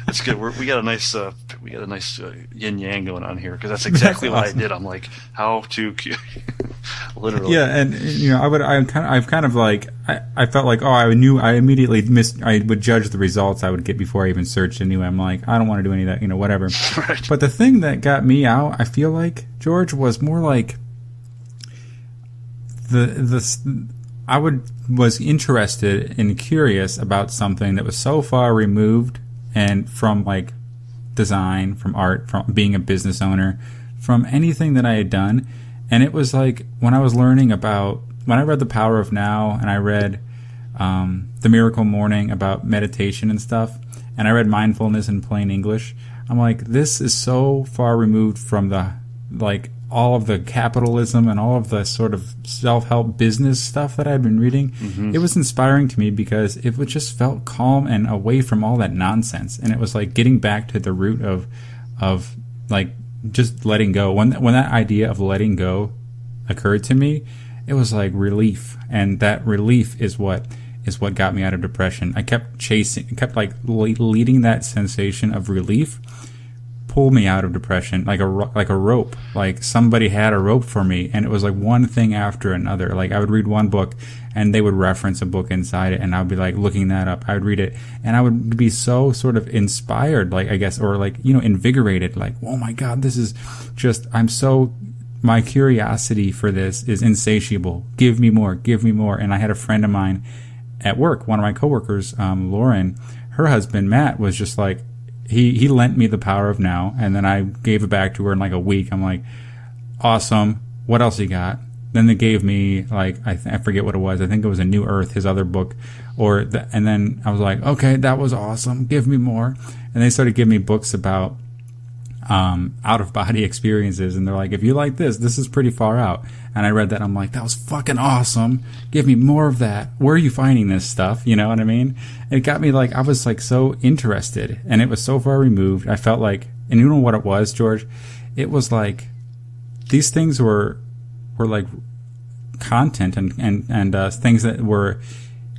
That's good. We got a nice yin yang going on here, because that's exactly what awesome. I did. I'm like, how to literally. Yeah, and I felt like, I would judge the results I would get before I even searched anyway. I'm like, I don't want to do any of that, whatever. Right. But the thing that got me out, I feel like, George, was more like was interested and curious about something that was so far removed and from like design, from art, from being a business owner, from anything that I had done. And it was like when I read The Power of Now, and I read The Miracle Morning about meditation and stuff, and I read Mindfulness in Plain English, I'm like, this is so far removed from all of the capitalism and all of the sort of self-help business stuff that I've been reading. Mm-hmm. It was inspiring to me because it just felt calm and away from all that nonsense. And it was like getting back to the root of like just letting go. When that idea of letting go occurred to me, it was like relief. And that relief is what got me out of depression. I kept leading that sensation of relief pull me out of depression like a rope. Like somebody had a rope for me, and it was like one thing after another. Like I would read one book and they would reference a book inside it, and I would be like looking that up. I would read it and I would be so sort of inspired, like I guess, or like, invigorated, like, oh my God, this is just, my curiosity for this is insatiable. Give me more. And I had a friend of mine at work, one of my coworkers, Lauren, her husband, Matt, was just like, he lent me The Power of Now, and then I gave it back to her in like a week. I'm like, awesome. What else you got? Then they gave me like, I forget what it was. I think it was A New Earth, his other book, and then I was like, okay, that was awesome. Give me more. And they started giving me books about out of body experiences, and they're like, if you like this is pretty far out. And I read that, I'm like, that was fucking awesome. Give me more of that. Where are you finding this stuff? You know what I mean? It got me like, I was like so interested, and it was so far removed. I felt like, and you know what it was, George? It was like these things were like content and things that were,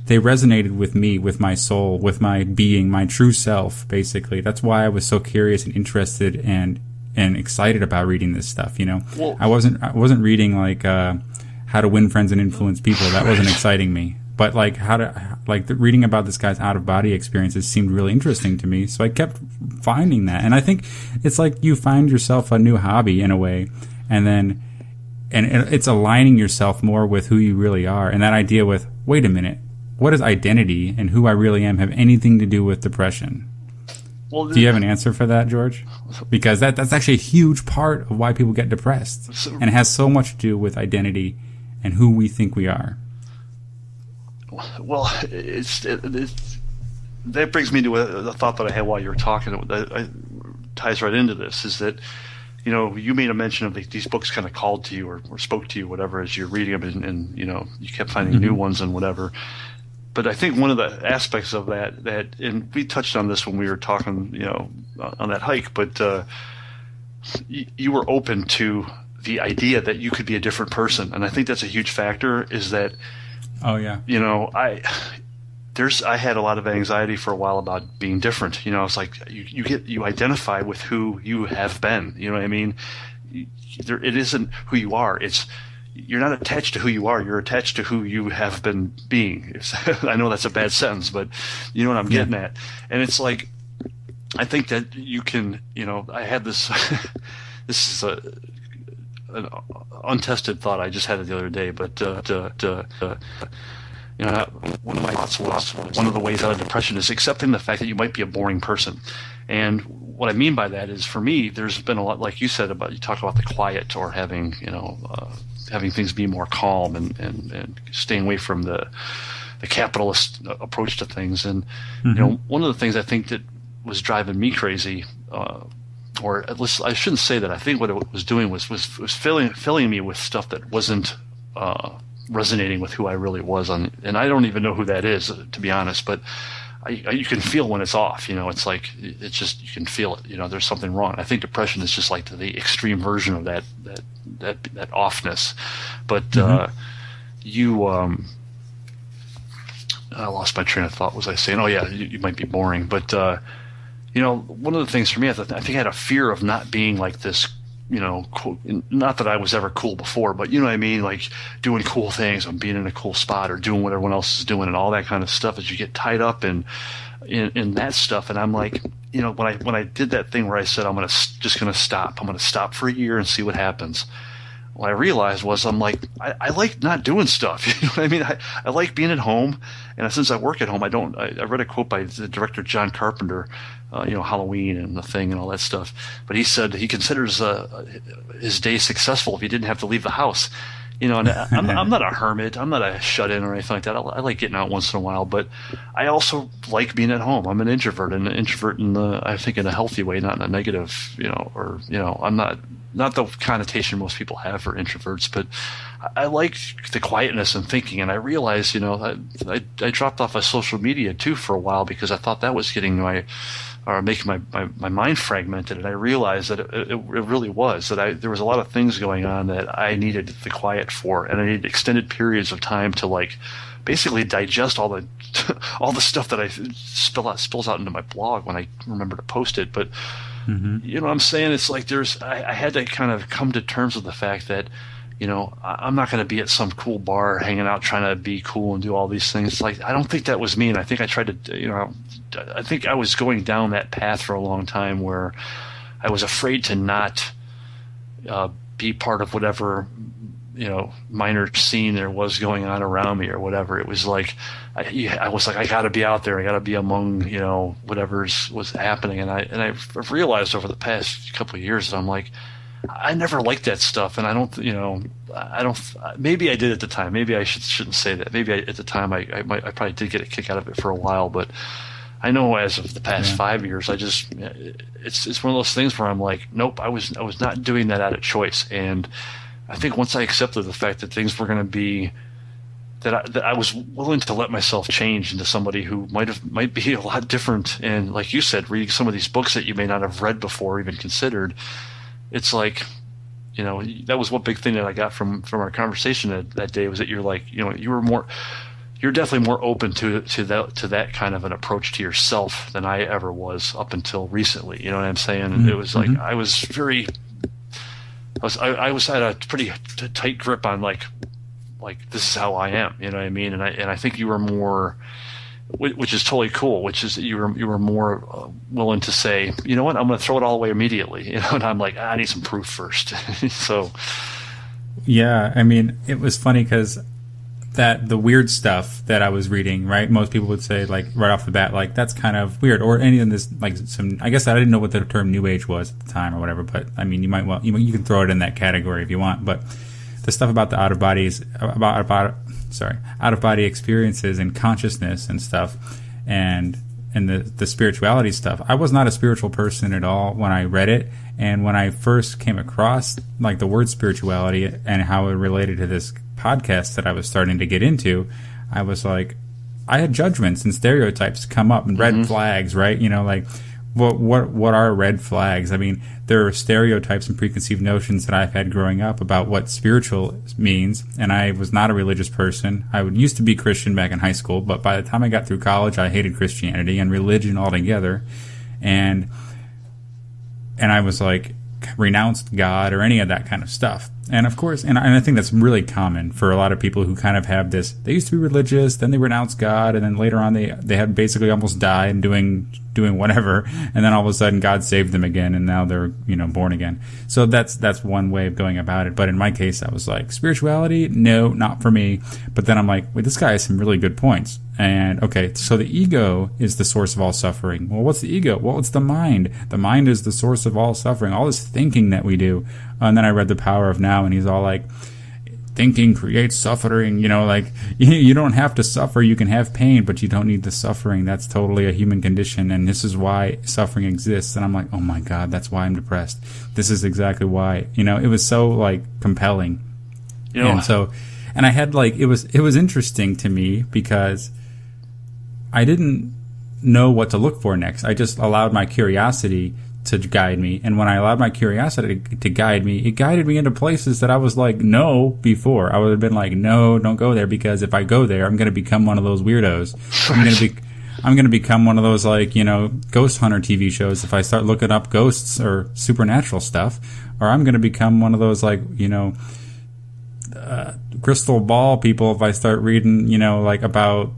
they resonated with me, with my soul, with my being, my true self, basically. That's why I was so curious and interested and excited about reading this stuff, Well, I wasn't reading like how to win friends and influence people. That wasn't exciting me. But like reading about this guy's out of body experiences seemed really interesting to me. So I kept finding that. And I think it's like you find yourself a new hobby in a way, and it's aligning yourself more with who you really are. And that idea with, wait a minute, what does identity and who I really am have anything to do with depression? Well, do you have an answer for that, George? Because that's actually a huge part of why people get depressed, and it has so much to do with identity and who we think we are. Well, that brings me to a thought that I had while you were talking. That ties right into this. Is that you made a mention of these books kind of called to you or spoke to you, whatever, as you're reading them, and you kept finding new ones and whatever. But I think one of the aspects of that, and we touched on this when we were talking, on that hike, but you were open to the idea that you could be a different person. And I think that's a huge factor, is that, oh yeah, I had a lot of anxiety for a while about being different. It's like you identify with who you have been. You know what I mean? It isn't who you are. You're not attached to who you are. You're attached to who you have been being. I know that's a bad sentence, but you know what I'm getting at. And it's like, I think that you can, I had this, this is an untested thought. I just had it the other day, but one of my thoughts was, one of the ways out of depression is accepting the fact that you might be a boring person. And what I mean by that is, for me, there's been a lot, like you said, you talk about the quiet, or having, having things be more calm, and staying away from the capitalist approach to things. And, one of the things I think that was driving me crazy, or at least I shouldn't say that. I think what it was doing was filling me with stuff that wasn't resonating with who I really was. And I don't even know who that is, to be honest, but you can feel when it's off. It's like, it's just, you can feel it. There's something wrong. I think depression is just like the extreme version of that offness. But I lost my train of thought. Was I saying, oh yeah, you might be boring, but one of the things for me, I think I had a fear of not being like this, cool. Not that I was ever cool before, but you know what I mean, like doing cool things and being in a cool spot, or doing what everyone else is doing, and all that kind of stuff, as you get tied up in that stuff. And I'm like, when I did that thing where I said, I'm just gonna stop. I'm gonna stop for a year and see what happens. What I realized was, I'm like, I like not doing stuff. You know what I mean? I like being at home, and since I work at home, I read a quote by the director John Carpenter, Halloween and The Thing and all that stuff. But he said he considers his day successful if he didn't have to leave the house. And I'm not a hermit. I'm not a shut-in or anything like that. I like getting out once in a while, but I also like being at home. I'm an introvert, and an introvert I think in a healthy way, not in a negative, I'm not, not the connotation most people have for introverts, but I like the quietness and thinking. And I realized, you know, I dropped off of social media too for a while because I thought that was getting making my mind fragmented. And I realized that it really was, that there was a lot of things going on that I needed the quiet for, and I needed extended periods of time to like basically digest all the all the stuff that I spills out into my blog when I remember to post it. But you know what I'm saying? It's like I had to kind of come to terms with the fact that, you know, I'm not going to be at some cool bar hanging out trying to be cool and do all these things. It's like, I don't think that was me. And I think I tried to, you know, I think I was going down that path for a long time where I was afraid to not be part of whatever, you know, minor scene there was going on around me or whatever. It was like, I was like, I got to be out there. I got to be among, you know, whatever's was happening. And I've realized over the past couple of years that I'm like, I never liked that stuff. And I don't, you know, maybe I did at the time. Maybe I shouldn't say that. Maybe at the time I probably did get a kick out of it for a while, but I know as of the past 5 years, it's one of those things where I'm like, nope, I was not doing that out of choice. And I think once I accepted the fact that things were going to be, that I was willing to let myself change into somebody who might be a lot different. And like you said, reading some of these books that you may not have read before or even considered, it's like, you know, that was one big thing that I got from our conversation that day, was that you're like, you know, you're definitely more open to that kind of an approach to yourself than I ever was up until recently. You know what I'm saying? And it was like I was at a pretty tight grip on like this is how I am. You know what I mean? And I think you were more, which is totally cool. Which is you were more willing to say, you know what, I'm going to throw it all away immediately. You know, and I'm like, I need some proof first. So, yeah, I mean, it was funny because that the weird stuff that I was reading, right? Most people would say, like, right off the bat, like, that's kind of weird, or any of this, like, I guess I didn't know what the term New Age was at the time or whatever, but I mean, you can throw it in that category if you want, but the stuff about the out of body experiences and consciousness and stuff, and the spirituality stuff. I was not a spiritual person at all when I read it, and when I first came across, like, the word spirituality and how it related to this podcast that I was starting to get into, I was like, I had judgments and stereotypes come up and red flags, right? You know, like, what are red flags? I mean, there are stereotypes and preconceived notions that I've had growing up about what spiritual means, and I was not a religious person. I used to be Christian back in high school, but by the time I got through college, I hated Christianity and religion altogether, and I was like, renounced God or any of that kind of stuff. And of course, and I think that's really common for a lot of people who kind of have this, they used to be religious, then they renounced God, and then later on they had basically almost died doing whatever, and then all of a sudden God saved them again, and now they're, you know, born again. So that's one way of going about it. But in my case, I was like, spirituality? No, not for me. But then I'm like, wait, this guy has some really good points. And okay, so the ego is the source of all suffering. Well, what's the ego? Well, it's the mind. The mind is the source of all suffering, all this thinking that we do. And then I read The Power of Now, and he's all like, thinking creates suffering, you know, like, you don't have to suffer, you can have pain, but you don't need the suffering. That's totally a human condition, and this is why suffering exists. And I'm like, oh my God, that's why I'm depressed. This is exactly why. You know, it was so, like, compelling. You know, and I had, like, it was interesting to me because I didn't know what to look for next. I just allowed my curiosity to guide me, and when I allowed my curiosity to guide me, it guided me into places that I was like, no, before. I would have been like, no, don't go there, because if I go there, I'm going to become one of those weirdos. I'm going to become one of those, like, you know, ghost hunter TV shows if I start looking up ghosts or supernatural stuff, or I'm going to become one of those, like, you know, crystal ball people if I start reading, you know, like, about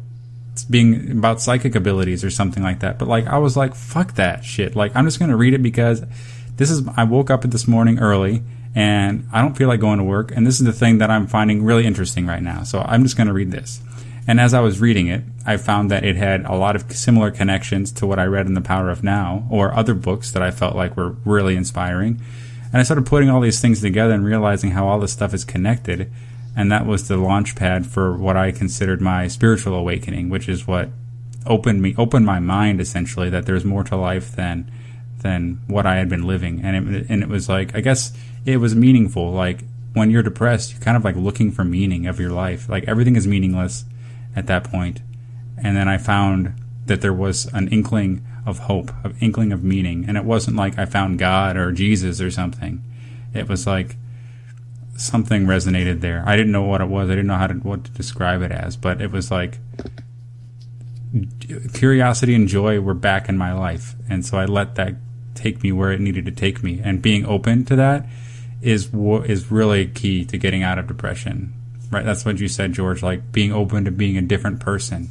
psychic abilities or something like that. But, like, I was like, fuck that shit. Like, I'm just going to read it because I woke up this morning early and I don't feel like going to work, and this is the thing that I'm finding really interesting right now. So I'm just going to read this. And as I was reading it, I found that it had a lot of similar connections to what I read in The Power of Now or other books that I felt like were really inspiring. And I started putting all these things together and realizing how all this stuff is connected. And that was the launch pad for what I considered my spiritual awakening, which is what opened my mind, essentially, that there's more to life than than what I had been living. And it was like, I guess it was meaningful. Like when you're depressed, you're kind of like looking for meaning of your life. Like everything is meaningless at that point. And then I found that there was an inkling of hope, an inkling of meaning. And it wasn't like I found God or Jesus or something. It was like something resonated there. I didn't know what it was. I didn't know what to describe it as, but it was like curiosity and joy were back in my life. And so I let that take me where it needed to take me. And being open to that is really key to getting out of depression. Right? That's what you said, George, like being open to being a different person.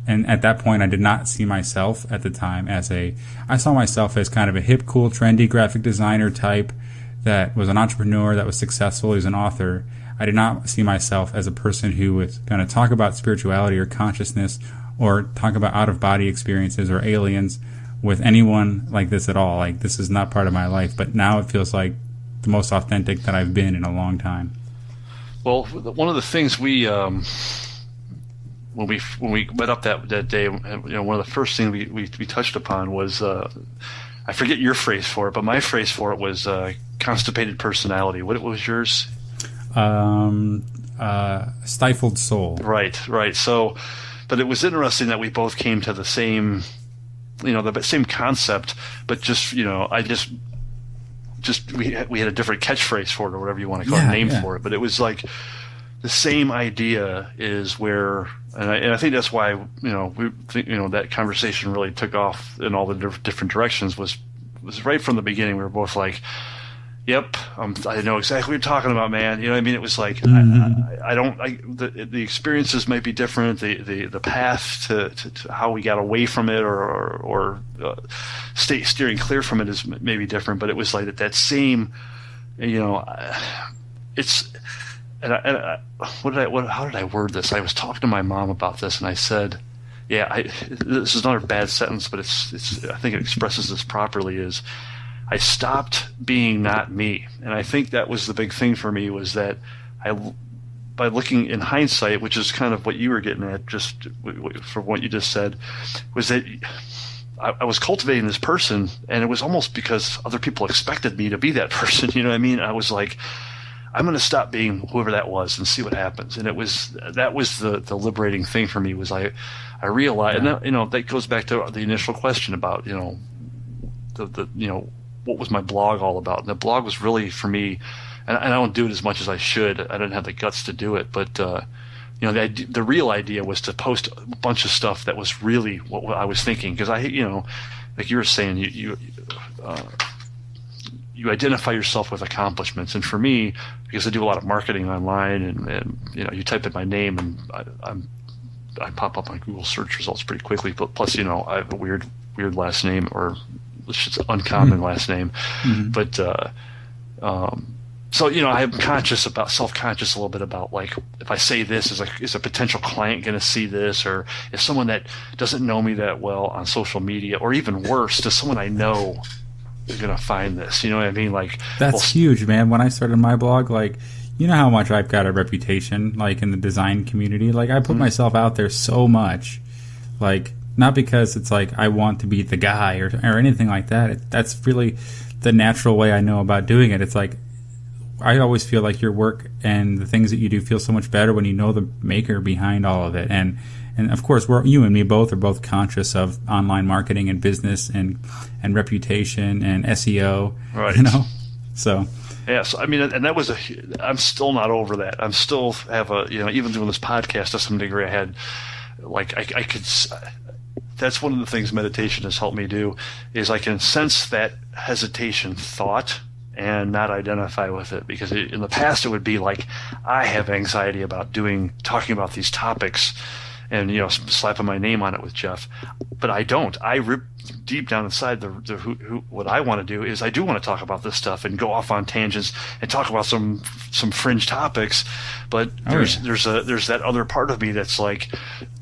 And at that point, I did not see myself at the time I saw myself as kind of a hip, cool, trendy graphic designer type that was an entrepreneur, that was successful, he was an author. I did not see myself as a person who was going to talk about spirituality or consciousness or talk about out-of-body experiences or aliens with anyone like this at all. Like, this is not part of my life. But now it feels like the most authentic that I've been in a long time. Well, one of the things we when we met up that day, one of the first things we touched upon was I forget your phrase for it, but my phrase for it was constipated personality. What was yours? Stifled soul. Right. So, but it was interesting that we both came to the same, the same concept, but just, we had a different catchphrase for it, or whatever you want to call it, name for it. But it was like the same idea is where, and I think that's why, that conversation really took off in all the different directions was right from the beginning. We were both like, yep, I know exactly what you're talking about, man. You know what I mean? It was like, the experiences might be different. The path to how we got away from it or steering clear from it is maybe different, but it was like that same, it's, how did I word this? I was talking to my mom about this and I said, this is another bad sentence, but it's I think it expresses this properly is, I stopped being not me. And I think that was the big thing for me was that by looking in hindsight, which is kind of what you were getting at just from what you just said, was that I was cultivating this person and it was almost because other people expected me to be that person. You know what I mean? I was like, I'm going to stop being whoever that was and see what happens. And that was the liberating thing for me was I realized, and that goes back to the initial question about, what was my blog all about? And the blog was really for me, and I don't do it as much as I should. I didn't have the guts to do it, but the real idea was to post a bunch of stuff that was really what I was thinking. Because like you were saying, you identify yourself with accomplishments, and for me, because I do a lot of marketing online, and you type in my name, and I pop up on Google search results pretty quickly. But plus, I have a weird last name, or it's just an uncommon last name. Mm-hmm. But so I'm self-conscious a little bit about like if I say this, is a potential client going to see this, or if someone that doesn't know me that well on social media, or even worse, does someone I know is going to find this? You know what I mean? Like that's huge, man. When I started my blog, like you know how much I've got a reputation like in the design community. Like I put myself out there so much, like. Not because it's like I want to be the guy or anything like that. That's really the natural way I know about doing it. It's like I always feel like your work and the things that you do feel so much better when you know the maker behind all of it. And of course, you and me both are both conscious of online marketing and business and reputation and SEO. Right. So. Yeah, so I mean, and that was I'm still not over that. I'm still have even doing this podcast to some degree. I had like I could. That's one of the things meditation has helped me do is I can sense that hesitation thought and not identify with it, because in the past it would be like I have anxiety about talking about these topics and slapping my name on it with Jeff, but I don't. I rip deep down inside what I want to do is I do want to talk about this stuff and go off on tangents and talk about some fringe topics, but there's that other part of me that's like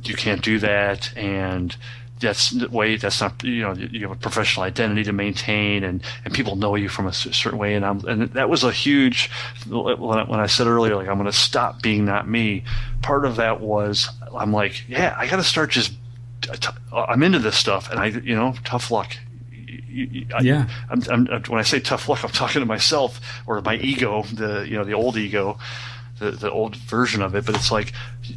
you can't do that, and that's not you have a professional identity to maintain, and people know you from a certain way, and that was a huge, when I said earlier like I'm going to stop being not me, part of that was I'm like I got to start just I'm into this stuff, and tough luck, when I say tough luck, I'm talking to myself or my ego, the old ego, the old version of it. But it's like,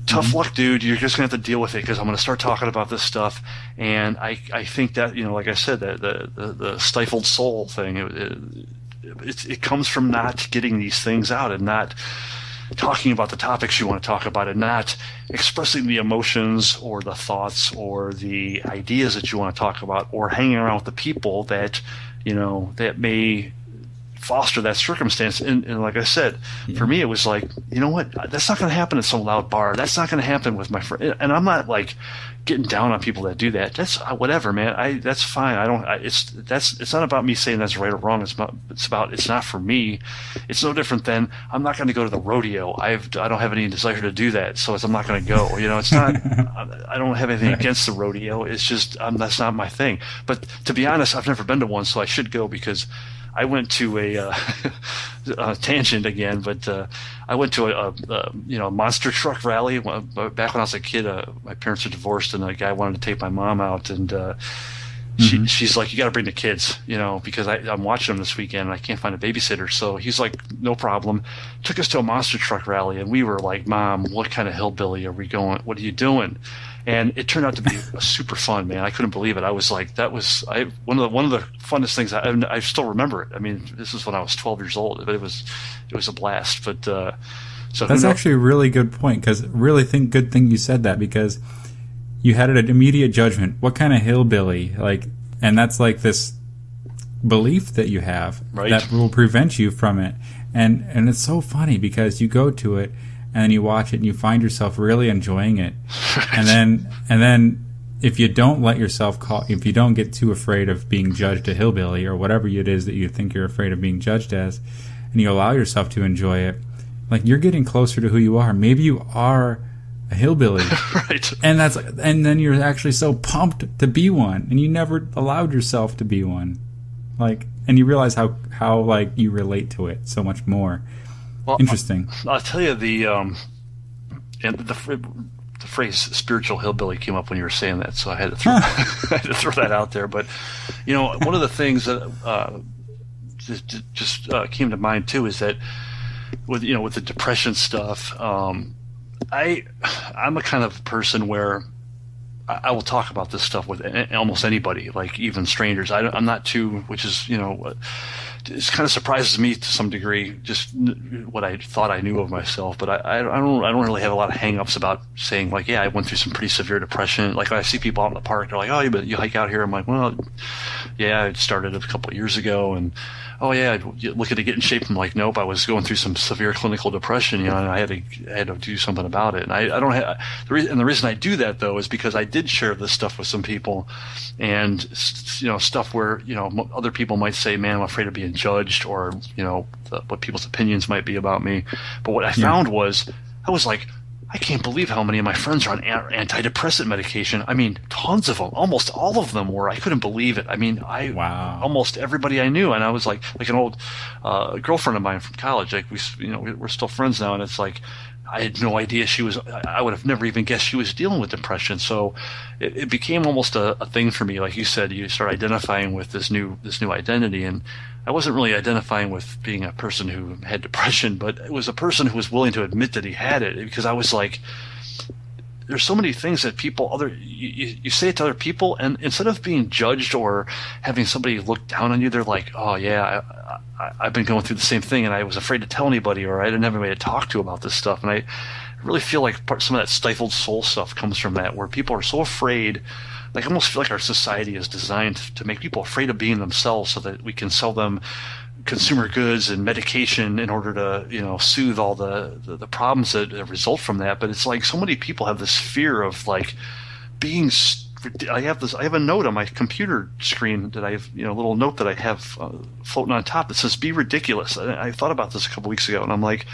tough luck, dude. You're just gonna have to deal with it because I'm gonna start talking about this stuff. And I think that, like I said, the stifled soul thing, it comes from not getting these things out and not talking about the topics you want to talk about and not expressing the emotions or the thoughts or the ideas that you want to talk about, or hanging around with the people that that may foster that circumstance. And like I said, for me, it was like, you know what? That's not going to happen at some loud bar. That's not going to happen with my friend. And I'm not like getting down on people that do that. That's whatever, man. That's fine. It's not about me saying that's right or wrong. It's not for me. It's no different than I'm not going to go to the rodeo. I don't have any desire to do that, so I'm not going to go. It's not. I don't have anything against the rodeo. It's just that's not my thing. But to be honest, I've never been to one, so I should go because I went to a tangent again, but I went to a monster truck rally back when I was a kid. My parents are divorced, and a guy wanted to take my mom out, and she's like, "You got to bring the kids, because I'm watching them this weekend, and I can't find a babysitter." So he's like, "No problem." Took us to a monster truck rally, and we were like, "Mom, what kind of hillbilly are we going? What are you doing?" And it turned out to be super fun, man. I couldn't believe it. I was like, one of the funnest things. I still remember it. I mean, this is when I was 12 years old, but it was a blast. But so that's actually a really good point, because really good thing you said that, because you had an immediate judgment. What kind of hillbilly? And that's like this belief that you have that will prevent you from it. And it's so funny because you go to it, and then you watch it and you find yourself really enjoying it. And then if you don't let yourself if you don't get too afraid of being judged a hillbilly or whatever it is that you think you're afraid of being judged as, and you allow yourself to enjoy it, like, you're getting closer to who you are. Maybe you are a hillbilly. Right. And then you're actually so pumped to be one, and you never allowed yourself to be one. And you realize how you relate to it so much more. Well, interesting. I'll tell you, the phrase "spiritual hillbilly" came up when you were saying that, so I had to throw that out there. But one of the things that just came to mind too is that with the depression stuff, I'm a kind of person where I will talk about this stuff with almost anybody, like even strangers. I'm not too, which is it kind of surprises me to some degree, just what I thought I knew of myself. But I don't really have a lot of hang-ups about saying, like, yeah, I went through some pretty severe depression. Like, when I see people out in the park, they're like, "Oh, you hike out here?" I'm like, "Well, yeah, it started a couple of years ago." And, "Oh yeah, looking to get in shape." I'm like, "Nope, I was going through some severe clinical depression, and I had to do something about it." And I don't have the reason I do that, though, is because I did share this stuff with some people, and stuff where other people might say, "Man, I'm afraid of being judged," or what people's opinions might be about me. But what I found was, I was like, I can't believe how many of my friends are on antidepressant medication. I mean, tons of them. Almost all of them were. I couldn't believe it. I mean, almost everybody I knew. And I was like an old girlfriend of mine from college. Like, we're still friends now. And it's like, I had no idea I would have never even guessed she was dealing with depression. So it became almost a thing for me. Like you said, you start identifying with this new identity. And I wasn't really identifying with being a person who had depression, but it was a person who was willing to admit that he had it, because I was like, there's so many things that you say it to other people, and instead of being judged or having somebody look down on you, they're like, "Oh yeah, I've been going through the same thing, and I was afraid to tell anybody, or I didn't have anybody to talk to about this stuff." And I really feel like some of that stifled soul stuff comes from that, where people are so afraid. Like, I almost feel like our society is designed to make people afraid of being themselves, so that we can sell them consumer goods and medication in order to soothe all the problems that result from that. But it's like, so many people have this fear of like being. I have a note on my computer screen that a little note that I have floating on top that says "Be ridiculous." I thought about this a couple weeks ago, and I'm like,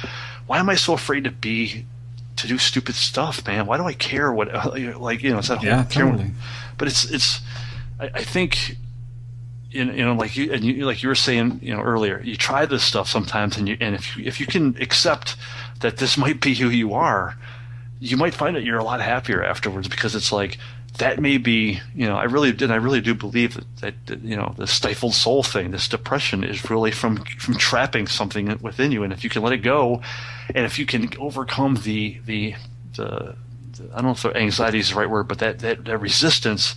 why am I so afraid to do stupid stuff, man? Why do I care what it's that whole totally. But I think like you were saying earlier, you try this stuff sometimes, and if you can accept that this might be who you are, you might find that you're a lot happier afterwards, because it's like, that may be, I really do believe that the stifled soul thing, this depression, is really from trapping something within you. And if you can let it go, and if you can overcome the I don't know if anxiety is the right word, but that resistance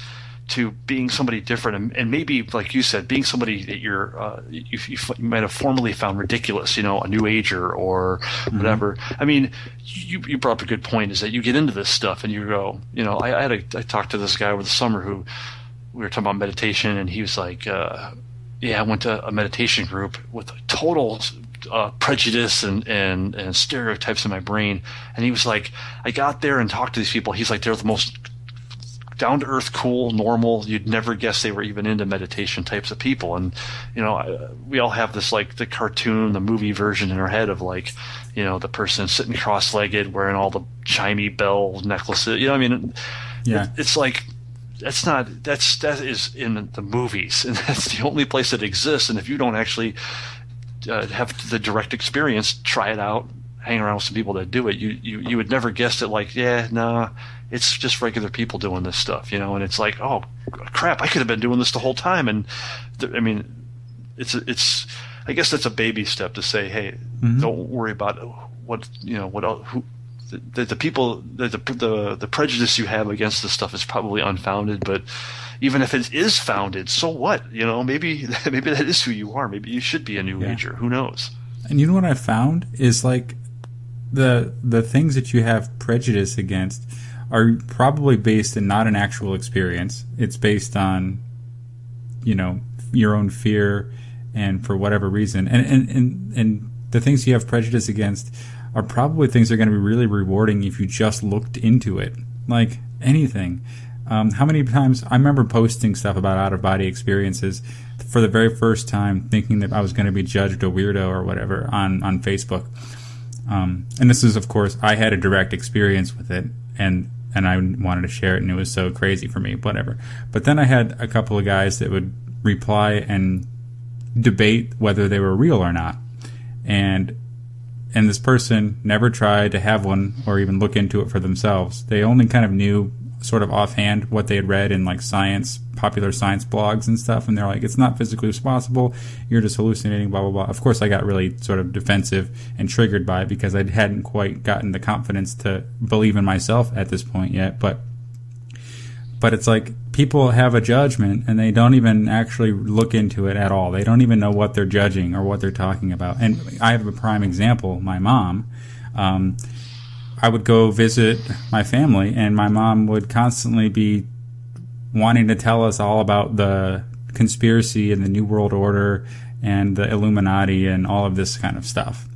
to being somebody different, and maybe, like you said, being somebody that you might have formerly found ridiculous, a new ager or whatever. I mean, you brought up a good point, is that you get into this stuff and you go, I talked to this guy over the summer who we were talking about meditation, and he was like, I went to a meditation group with total prejudice and stereotypes in my brain, and he was like, I got there and talked to these people. He's like, they're the most down to earth, cool, normal. You'd never guess they were even into meditation types of people. And we all have this, like, the cartoon, the movie version in our head of, like, the person sitting cross-legged wearing all the chimey bell necklaces. Yeah. It's like, that is in the movies, and that's the only place that exists. And if you don't actually have the direct experience, try it out, hang around with some people that do it, you would never guess that, like, it's just regular people doing this stuff, and it's like, oh crap, I could have been doing this the whole time. And it's I guess that's a baby step to say, hey, don't worry about the people, the prejudice you have against this stuff is probably unfounded. But even if it is founded, so what? Maybe that is who you are. Maybe you should be a new ager. Who knows? And you know what I found is, like, the things that you have prejudice against are probably based in not an actual experience. It's based on, your own fear, and for whatever reason. And the things you have prejudice against are probably things that are going to be really rewarding if you just looked into it. Like anything. How many times I remember posting stuff about out-of-body experiences for the very first time, thinking that I was going to be judged a weirdo or whatever on Facebook. And this is, of course, I had a direct experience with it, and I wanted to share it, and it was so crazy for me, whatever. But then I had a couple of guys that would reply and debate whether they were real or not. And this person never tried to have one or even look into it for themselves. They only kind of knew sort of offhand what they had read in, like, popular science blogs and stuff, and they're like, it's not physically possible, you're just hallucinating, blah blah blah. Of course I got really sort of defensive and triggered by it, because I hadn't quite gotten the confidence to believe in myself at this point yet. But it's like, people have a judgment and they don't even actually look into it at all. They don't even know what they're judging or what they're talking about. And I have a prime example. My mom, I would go visit my family, and my mom would constantly be wanting to tell us all about the conspiracy and the New World Order and the Illuminati and all of this kind of stuff.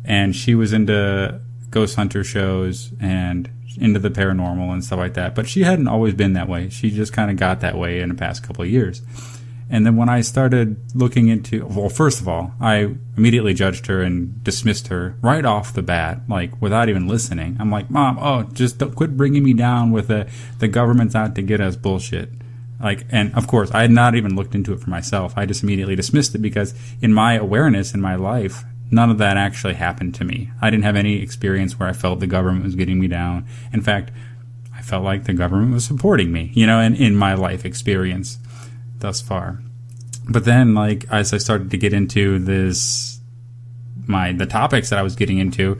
And she was into ghost hunter shows and into the paranormal and stuff like that. But she hadn't always been that way. She just kind of got that way in the past couple of years. And then when I started looking into, well, first of all, I immediately judged her and dismissed her right off the bat, like, without even listening. I'm like, Mom, just quit bringing me down with the government's out to get us bullshit. Like, and of course, I had not even looked into it for myself. I just immediately dismissed it, because in my awareness in my life, none of that actually happened to me. I didn't have any experience where I felt the government was getting me down. In fact, I felt like the government was supporting me, in my life experience thus far. But then, like, as I started to get into the topics that I was getting into,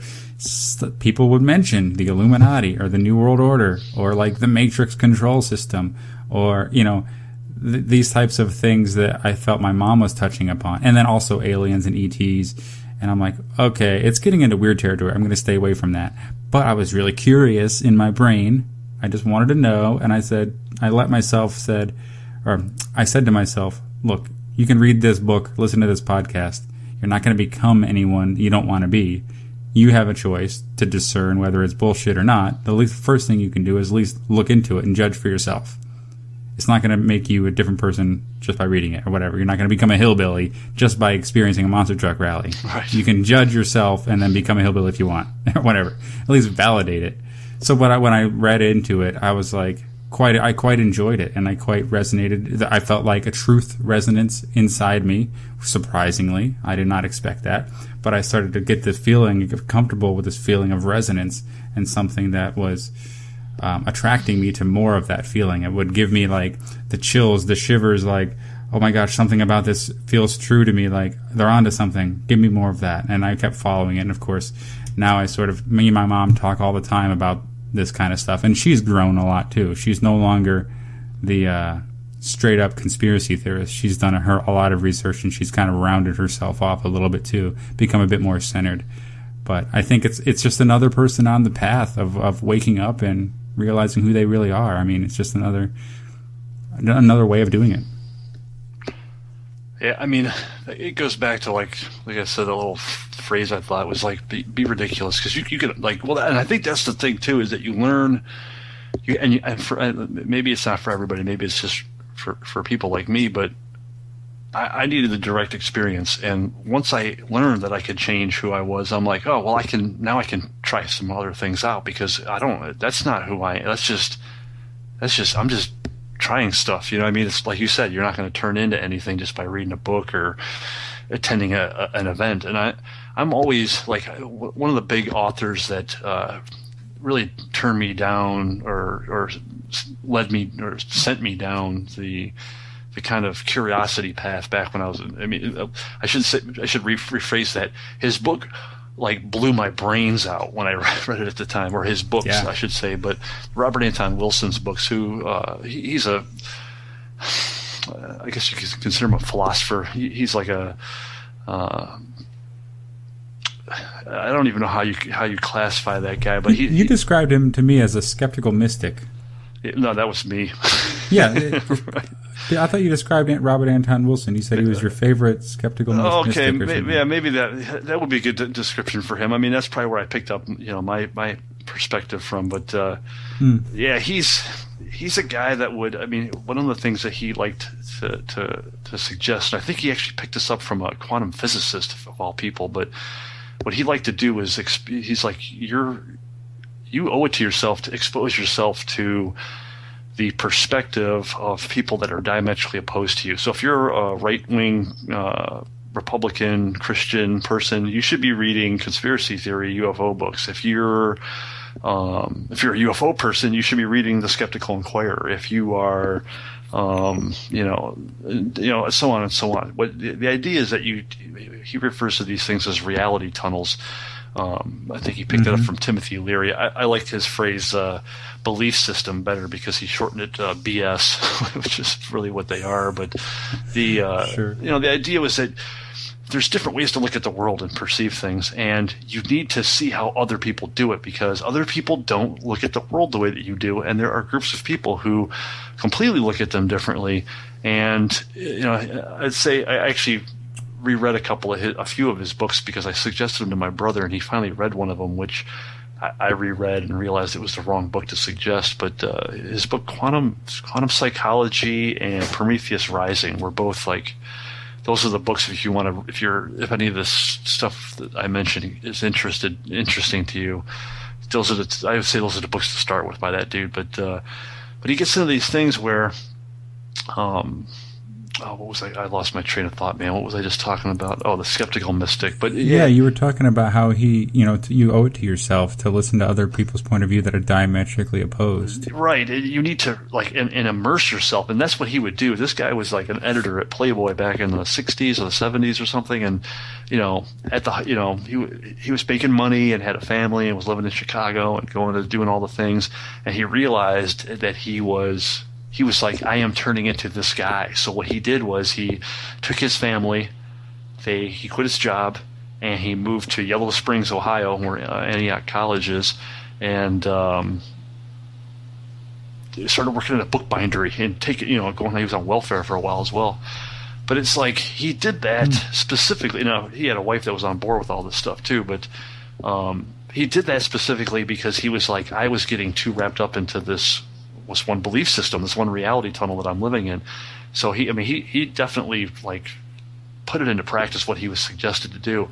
people would mention the Illuminati or the New World Order or, like, the Matrix control system or, these types of things that I felt my mom was touching upon. And then also aliens and ETs. And I'm like, okay, it's getting into weird territory. I'm going to stay away from that. But I was really curious in my brain. I just wanted to know. And I said to myself, look, you can read this book, listen to this podcast. You're not going to become anyone you don't want to be. You have a choice to discern whether it's bullshit or not. The first thing you can do is at least look into it and judge for yourself. It's not going to make you a different person just by reading it or whatever. You're not going to become a hillbilly just by experiencing a monster truck rally. Right. You can judge yourself and then become a hillbilly if you want, or whatever. At least validate it. So when I read into it, I was like, I quite enjoyed it, and I quite resonated. I felt like a truth resonance inside me, surprisingly. I did not expect that. But I started to get this feeling, get comfortable with this feeling of resonance and something that was attracting me to more of that feeling. It would give me like the chills, the shivers, like, oh my gosh, something about this feels true to me, like they're onto something, give me more of that. And I kept following it, and of course now me and my mom talk all the time about this kind of stuff, and she's grown a lot too. She's no longer the straight up conspiracy theorist. She's done a lot of research, and she's kind of rounded herself off a little bit too, become a bit more centered. But I think it's just another person on the path of waking up and realizing who they really are. I mean, it's just another way of doing it. Yeah, I mean, it goes back to like I said, a little phrase I thought was like be ridiculous, because you could like, well, and I think that's the thing too, is that you learn, and maybe it's not for everybody, maybe it's just for people like me, but I needed the direct experience, and once I learned that I could change who I was, I'm like, oh well, I can try some other things out, because that's not who I am. That's just I'm just trying stuff. You know what I mean? It's like you said, you're not going to turn into anything just by reading a book or attending an event. And I'm always like, one of the big authors that really turned me down or led me or sent me down the kind of curiosity path back when I was, I should rephrase that. His book like blew my brains out when I read it at the time, or his books, I should say. But Robert Anton Wilson's books, he's I guess you could consider him a philosopher. He's like I don't even know how you classify that guy, but you described him to me as a skeptical mystic. No, that was me. Yeah. I thought you described Robert Anton Wilson. You said he was your favorite skeptical mystic. Okay, maybe that would be a good description for him. I mean, that's probably where I picked up, my perspective from. But yeah, he's a guy that would. I mean, one of the things that he liked to suggest, and I think he actually picked this up from a quantum physicist of all people. But what he liked to do is, he's like, you owe it to yourself to expose yourself to the perspective of people that are diametrically opposed to you. So if you're a right-wing Republican Christian person, you should be reading conspiracy theory UFO books. If you're a UFO person, you should be reading The Skeptical Inquirer. If you are, so on and so on. What the idea is that he refers to these things as reality tunnels. I think he picked it up from Timothy Leary. I liked his phrase belief system better, because he shortened it to BS, which is really what they are. But the the idea was that there's different ways to look at the world and perceive things, and you need to see how other people do it, because other people don't look at the world the way that you do, and there are groups of people who completely look at them differently. And I'd say I actually reread a few of his books, because I suggested them to my brother, and he finally read one of them, which I reread and realized it was the wrong book to suggest. But his book Quantum Psychology and Prometheus Rising were both like, those are the books if any of this stuff that I mentioned is interesting to you. I would say those are the books to start with by that dude. But he gets into these things where what was I lost my train of thought, man. What was I just talking about? Oh, the skeptical mystic. But yeah, you were talking about how you owe it to yourself to listen to other people's point of view that are diametrically opposed. Right. You need to and immerse yourself, and that's what he would do. This guy was like an editor at Playboy back in the 60s or the 70s or something, and he was making money and had a family and was living in Chicago and going to doing all the things, and he realized that he was like, I am turning into this guy. So what he did was he took his family, he quit his job, and he moved to Yellow Springs, Ohio, where Antioch College is, and started working at a bookbindery and he was on welfare for a while as well. But it's like he did that specifically. He had a wife that was on board with all this stuff too, but he did that specifically because he was like, I was getting too wrapped up into this one belief system, this one reality tunnel that I'm living in. So he definitely like put it into practice what he was suggested to do.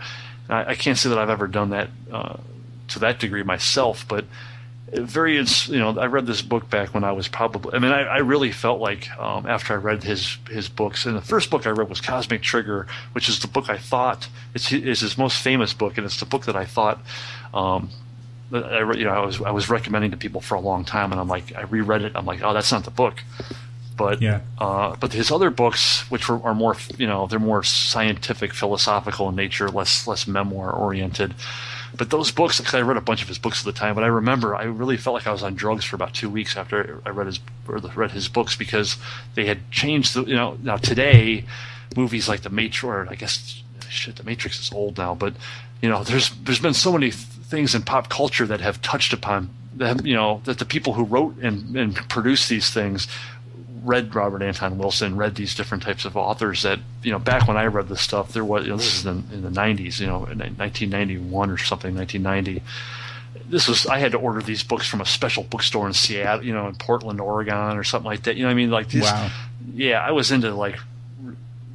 And I can't say that I've ever done that to that degree myself, but I read this book back when I was I really felt like after I read his books, and the first book I read was Cosmic Trigger, which is the book I thought is his most famous book, and it's the book that I thought I was recommending to people for a long time, and I'm like, I reread it. I'm like, oh, that's not the book. But but his other books, which are more, they're more scientific, philosophical in nature, less memoir oriented. But those books, because I read a bunch of his books at the time, but I remember I really felt like I was on drugs for about 2 weeks after I read his books, because they had changed now today, movies like The Matrix, or I guess The Matrix is old now, but there's been so many things in pop culture that have touched upon that the people who wrote and produced these things read Robert Anton Wilson, read these different types of authors that, back when I read this stuff, there was, this is in the 90s, in 1991 or something, 1990. I had to order these books from a special bookstore in Seattle, in Portland, Oregon or something like that. You know what I mean? Like these, wow. Yeah, I was into like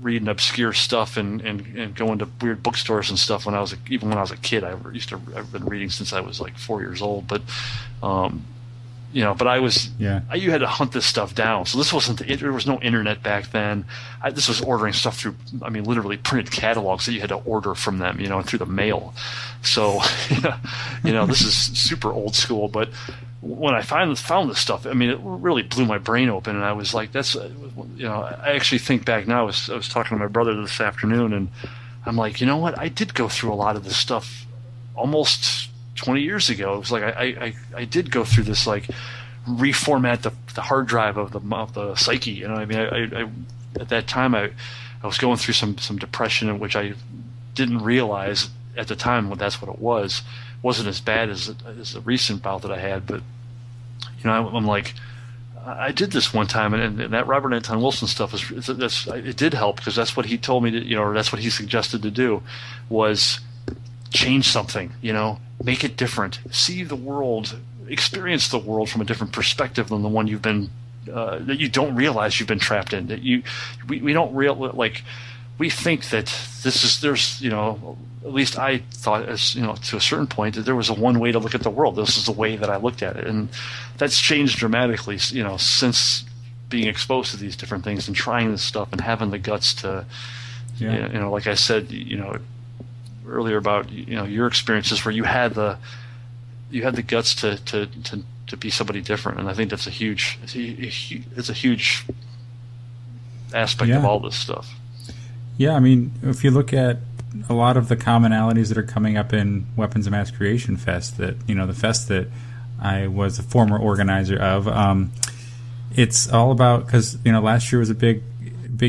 reading obscure stuff and going to weird bookstores and stuff even when I was a kid. I've been reading since I was like 4 years old, but but you had to hunt this stuff down. So this there was no internet back then. This was ordering stuff through, literally printed catalogs that you had to order from them, through the mail. So, this is super old school. But when I found this stuff, it really blew my brain open. And I was like, I actually think back now, I was talking to my brother this afternoon, and I'm like, you know what? I did go through a lot of this stuff almost 20 years ago. It was like I did go through this, like, reformat the hard drive of the psyche. I at that time I was going through some depression, in which I didn't realize at the time that's what it was. It wasn't as bad as the recent bout that I had, but I'm like, I did this one time, and that Robert Anton Wilson stuff it did help, because that's what he told me to, or that's what he suggested to do, was change something, make it different, see the world, experience the world from a different perspective than the one you've been, that you don't realize you've been trapped in. That we don't we think that there's at least I thought, as to a certain point, that there was a one way to look at the world. This is the way that I looked at it, and that's changed dramatically, since being exposed to these different things and trying this stuff and having the guts to, like I said, earlier about your experiences where you had the guts to be somebody different, and I think that's a huge aspect of all this stuff. Yeah, if you look at a lot of the commonalities that are coming up in Weapons of Mass Creation Fest, that the fest that I was a former organizer of, it's all about, because last year was a big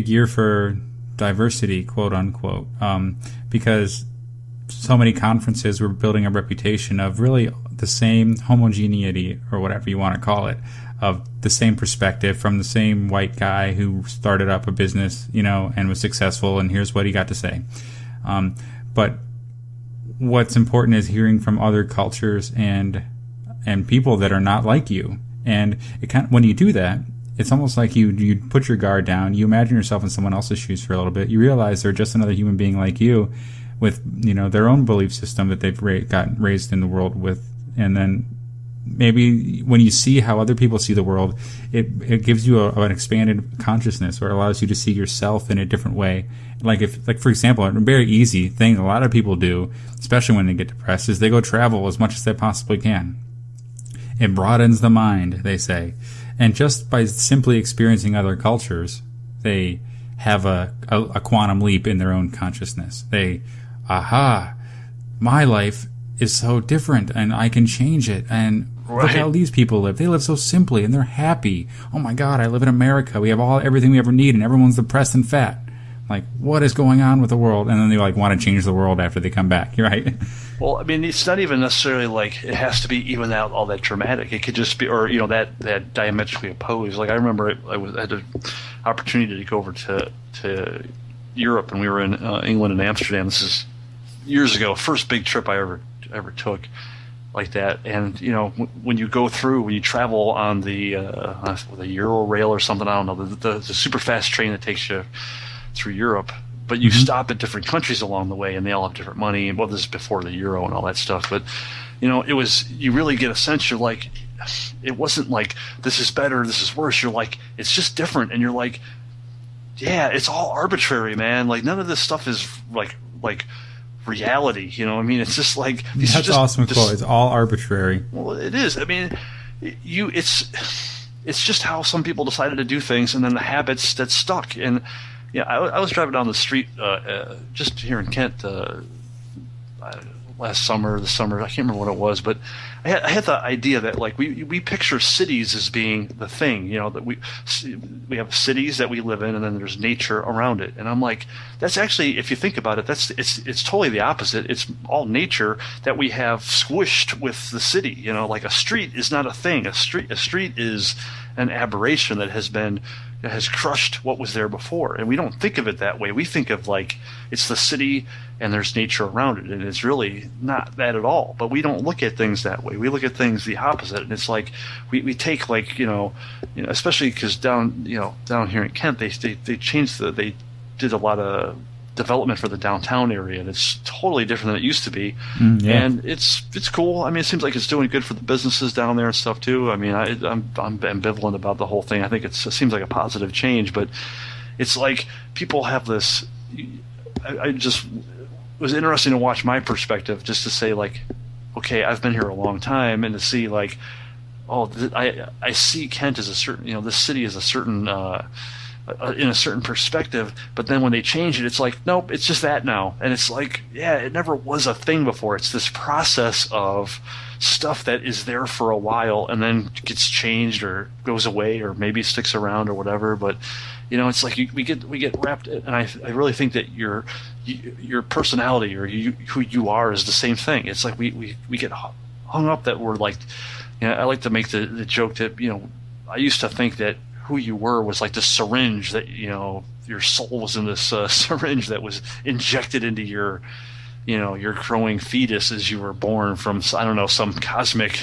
year for diversity, quote unquote, because so many conferences were building a reputation of really the same homogeneity, or whatever you want to call it, of the same perspective from the same white guy who started up a business, and was successful, and here's what he got to say. But what's important is hearing from other cultures and people that are not like you. And when you do that, it's almost like you put your guard down, you imagine yourself in someone else's shoes for a little bit, you realize they're just another human being like you, with their own belief system that they've gotten raised in the world with. And then maybe when you see how other people see the world, it gives you an expanded consciousness, or allows you to see yourself in a different way. Like for example, a very easy thing a lot of people do, especially when they get depressed, is they go travel as much as they possibly can. It broadens the mind, they say. And just by simply experiencing other cultures, they have a quantum leap in their own consciousness. My life is so different, and I can change it, and look how these people live. They live so simply, and they're happy. Oh my God, I live in America. We have everything we ever need, and everyone's depressed and fat. Like, what is going on with the world? And then they want to change the world after they come back, right? Well, it's not even necessarily like it has to be even out all that dramatic. It could just be, or that diametrically opposed. Like I remember I had an opportunity to go over to Europe, and we were in England and Amsterdam. This is years ago, first big trip I ever took like that. And when you travel on the Euro rail or something, I don't know, the super fast train that takes you through Europe, but you stop at different countries along the way, and they all have different money. Well, this is before the euro and all that stuff, but you really get a sense. You're like, it wasn't like this is better, this is worse. You're like, it's just different, and you're like, yeah, it's all arbitrary, man. Like none of this stuff is like reality. I mean, it's just like that's awesome quote. It's all arbitrary. Well, it is. I mean, it's just how some people decided to do things, and then the habits that stuck. And I was driving down the street just here in Kent last summer, the summer, I can't remember what it was, but I had the idea that like we picture cities as being the thing, that we have cities that we live in, and then there's nature around it. And I'm like, that's actually, if you think about it, it's totally the opposite. It's all nature that we have squished with the city. Like a street is not a thing. A street is an aberration that has crushed what was there before. And we don't think of it that way. We think of like it's the city and there's nature around it, and it's really not that at all. But we don't look at things that way. We look at things the opposite, and it's like we take like especially because down here in Kent they did a lot of development for the downtown area, and it's totally different than it used to be. And it's cool. I mean, it seems like it's doing good for the businesses down there and stuff too. I mean, I'm ambivalent about the whole thing. I think it seems like a positive change, but it's like people have this. I just it was interesting to watch my perspective, just to say like, okay, I've been here a long time, and to see like, I see Kent as a certain, this city as a certain. In a certain perspective, but then when they change it, it's like, nope, it's just that now. And it's like, yeah, it never was a thing before. It's this process of stuff that is there for a while and then gets changed or goes away or maybe sticks around or whatever. But it's like we get wrapped, and I really think that your personality or who you are is the same thing. It's like we get hung up that we're like, I like to make the joke that I used to think that who you were was like the syringe that your soul was in this syringe that was injected into your growing fetus as you were born from, I don't know, some cosmic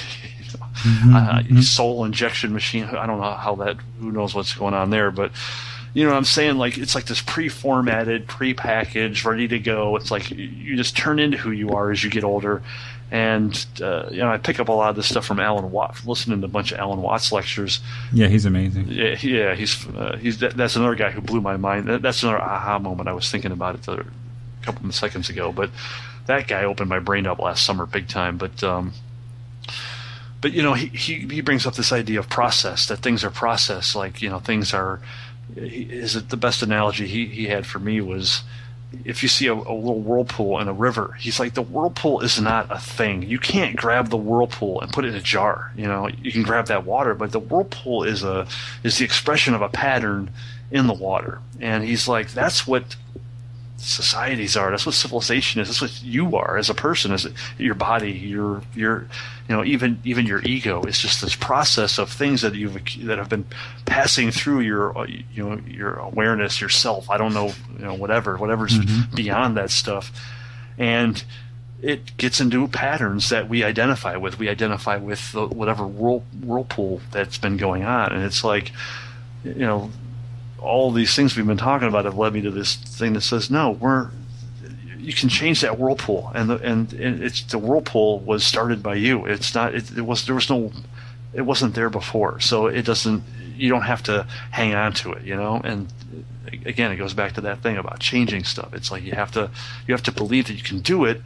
soul injection machine. I don't know who knows what's going on there, but what I'm saying, like it's like this pre-formatted, pre-packaged, ready to go. It's like you just turn into who you are as you get older. And I pick up a lot of this stuff from Alan Watts, listening to a bunch of Alan Watts lectures. Yeah, he's amazing. Yeah, that's another guy who blew my mind. That's another aha moment. I was thinking about it a couple of seconds ago, but that guy opened my brain up last summer big time. But he brings up this idea of process, that things are processed. Like things are. The best analogy he had for me was, if you see a little whirlpool in a river, he's like, the whirlpool is not a thing. You can't grab the whirlpool and put it in a jar. You can grab that water, but the whirlpool is the expression of a pattern in the water. And he's like, that's what societies are. That's what civilization is. That's what you are as a person. As your body, your even your ego. It's just this process of things that have been passing through your awareness, yourself. I don't know, whatever's beyond that stuff, and it gets into patterns that we identify with. We identify with whatever whirlpool that's been going on, and it's like, all these things we've been talking about have led me to this thing that says, no, you can change that whirlpool, and it's the whirlpool was started by you. It's not. It wasn't there before, so it doesn't. You don't have to hang on to it, And again, it goes back to that thing about changing stuff. It's like you have to believe that you can do it.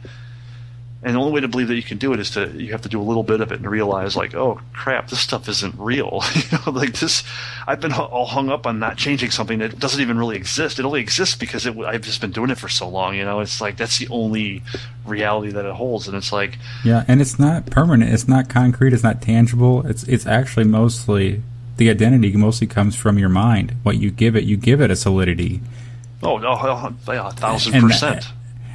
And the only way to believe that you can do it is you have to do a little bit of it and realize, like, oh crap, this stuff isn't real. Like this, I've been all hung up on not changing something that doesn't even really exist. It only exists because I've just been doing it for so long. It's like that's the only reality that it holds, and it's like, yeah, and it's not permanent. It's not concrete. It's not tangible. It's actually mostly the identity mostly comes from your mind. What you give it a solidity. Oh, 1,000%.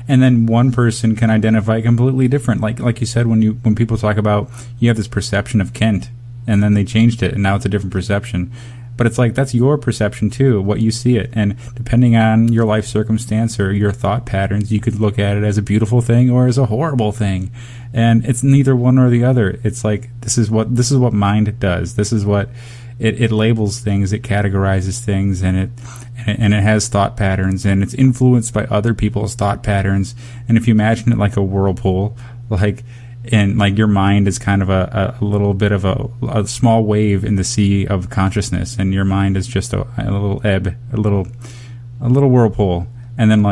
And then one person can identify completely different. Like you said, when people talk about, you have this perception of Kent, and then they changed it, and now it's a different perception. But it's like, that's your perception too, what you see it. And depending on your life circumstance or your thought patterns, you could look at it as a beautiful thing or as a horrible thing. And it's neither one or the other. It's like, this is what mind does. This is what it labels things, it categorizes things, and it has thought patterns, and it's influenced by other people's thought patterns. And if you imagine it like a whirlpool, your mind is kind of a little bit of a small wave in the sea of consciousness, and your mind is just a little ebb, a little whirlpool. And then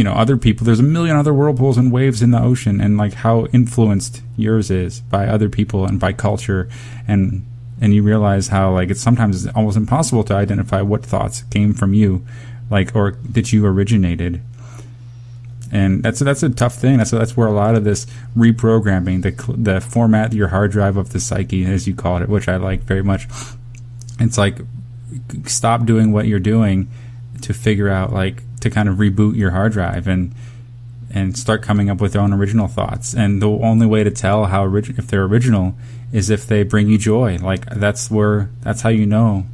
other people. There's a million other whirlpools and waves in the ocean, and like how influenced yours is by other people and by culture, and you realize how like it's sometimes almost impossible to identify what thoughts came from you, like, or that you originated. And that's a tough thing. That's where a lot of this reprogramming, the format your hard drive of the psyche, as you called it, which I like very much. It's like, stop doing what you're doing to figure out, like, to kind of reboot your hard drive and start coming up with your own original thoughts. And the only way to tell if they're original is if they bring you joy. Like, that's how you know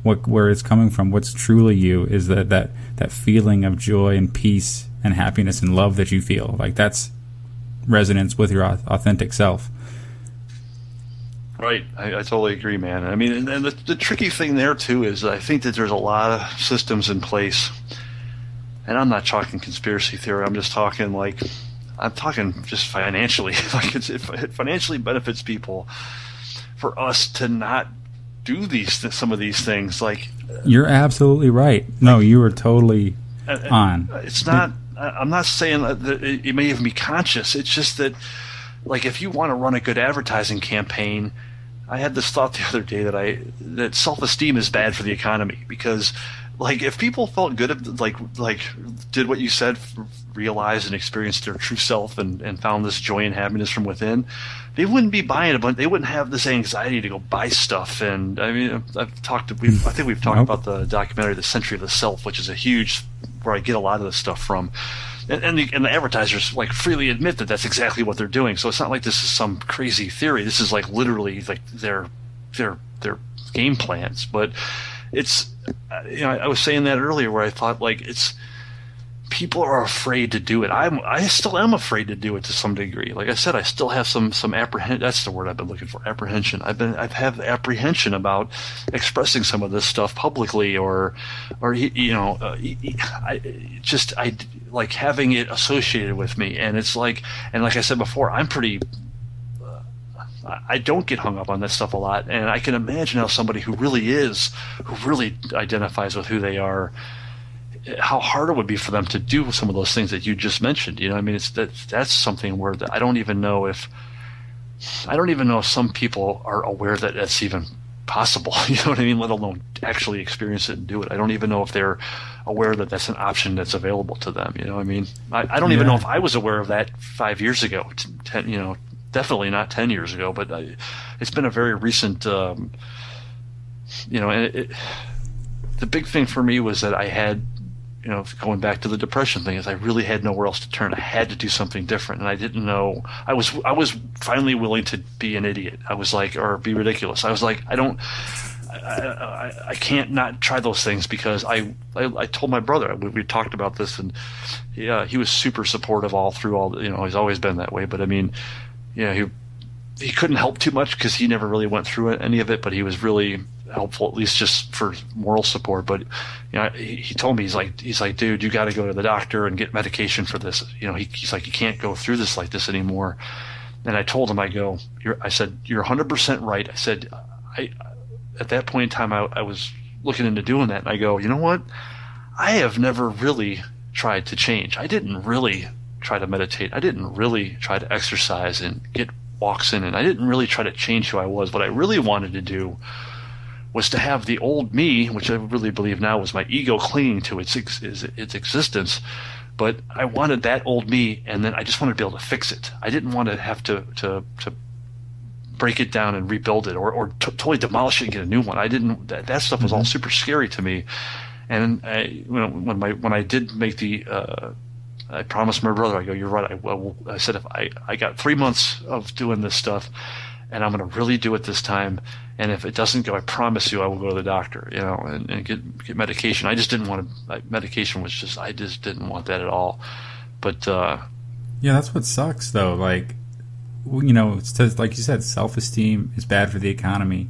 where it's coming from. What's truly you is that feeling of joy and peace and happiness and love that you feel. Like, that's resonance with your authentic self. Right. I totally agree, man. I mean, and the tricky thing there, too, is I think that there's a lot of systems in place, and I'm not talking conspiracy theory. I'm talking just financially. Like, it financially benefits people for us to not do some of these things. Like, you're absolutely right. No, you are totally on. It's not. I'm not saying that it may even be conscious. It's just that, like, if you want to run a good advertising campaign, I had this thought the other day that self-esteem is bad for the economy, because, like, if people felt good, like did what you said, realized and experienced their true self and found this joy and happiness from within, they wouldn't be buying a bunch. They wouldn't have this anxiety to go buy stuff. And I mean, I think we've talked about the documentary "The Century of the Self," which is where I get a lot of this stuff from. And the advertisers like freely admit that that's exactly what they're doing. So it's not like this is some crazy theory. This is like literally like their game plans. But it's, I was saying that earlier where I thought, like, it's, people are afraid to do it. I still am afraid to do it to some degree. Like I said, I still have some apprehension. That's the word I've been looking for. Apprehension. I've had apprehension about expressing some of this stuff publicly, or I like having it associated with me. And it's like, and like I said before, I'm pretty. I don't get hung up on that stuff a lot, and I can imagine how somebody who really identifies with who they are, how hard it would be for them to do some of those things that you just mentioned. You know, I mean, that's something where I don't even know if some people are aware that that's even possible. You know what I mean? Let alone actually experience it and do it. I don't even know if they're aware that that's an option that's available to them. You know what I mean? I don't even know if I was aware of that 5 years ago. Definitely not 10 years ago, but it's been a very recent, and the big thing for me was that I had, going back to the depression thing, is I really had nowhere else to turn. I had to do something different, and I didn't know. I was finally willing to be an idiot. I was like, or be ridiculous. I was like, I can't not try those things, because I told my brother, we talked about this, and he was super supportive all through he's always been that way, but I mean, he couldn't help too much because he never really went through any of it, but he was really helpful, at least just for moral support. But he told me, he's like, dude, you got to go to the doctor and get medication for this. He's like, you can't go through this like this anymore. And I told him, I said, you're 100% right. I said, at that point in time, I was looking into doing that, and I go, you know what? I have never really tried to change. I didn't really try to meditate. I didn't really try to exercise and get walks in, and I didn't really try to change who I was. What I really wanted to do was to have the old me, which I really believe now was my ego clinging to its existence, but I wanted that old me, and then I just wanted to be able to fix it. I didn't want to have to break it down and rebuild it, or totally demolish it and get a new one. I didn't. That stuff was all super scary to me. And when I did make I promised my brother, I go, you're right. I said, if I got 3 months of doing this stuff, and I'm going to really do it this time. And if it doesn't go, I promise you I will go to the doctor, and get medication. I just didn't want to, medication was just, I just didn't want that at all. But, yeah, that's what sucks though. Like, it's like you said, self-esteem is bad for the economy.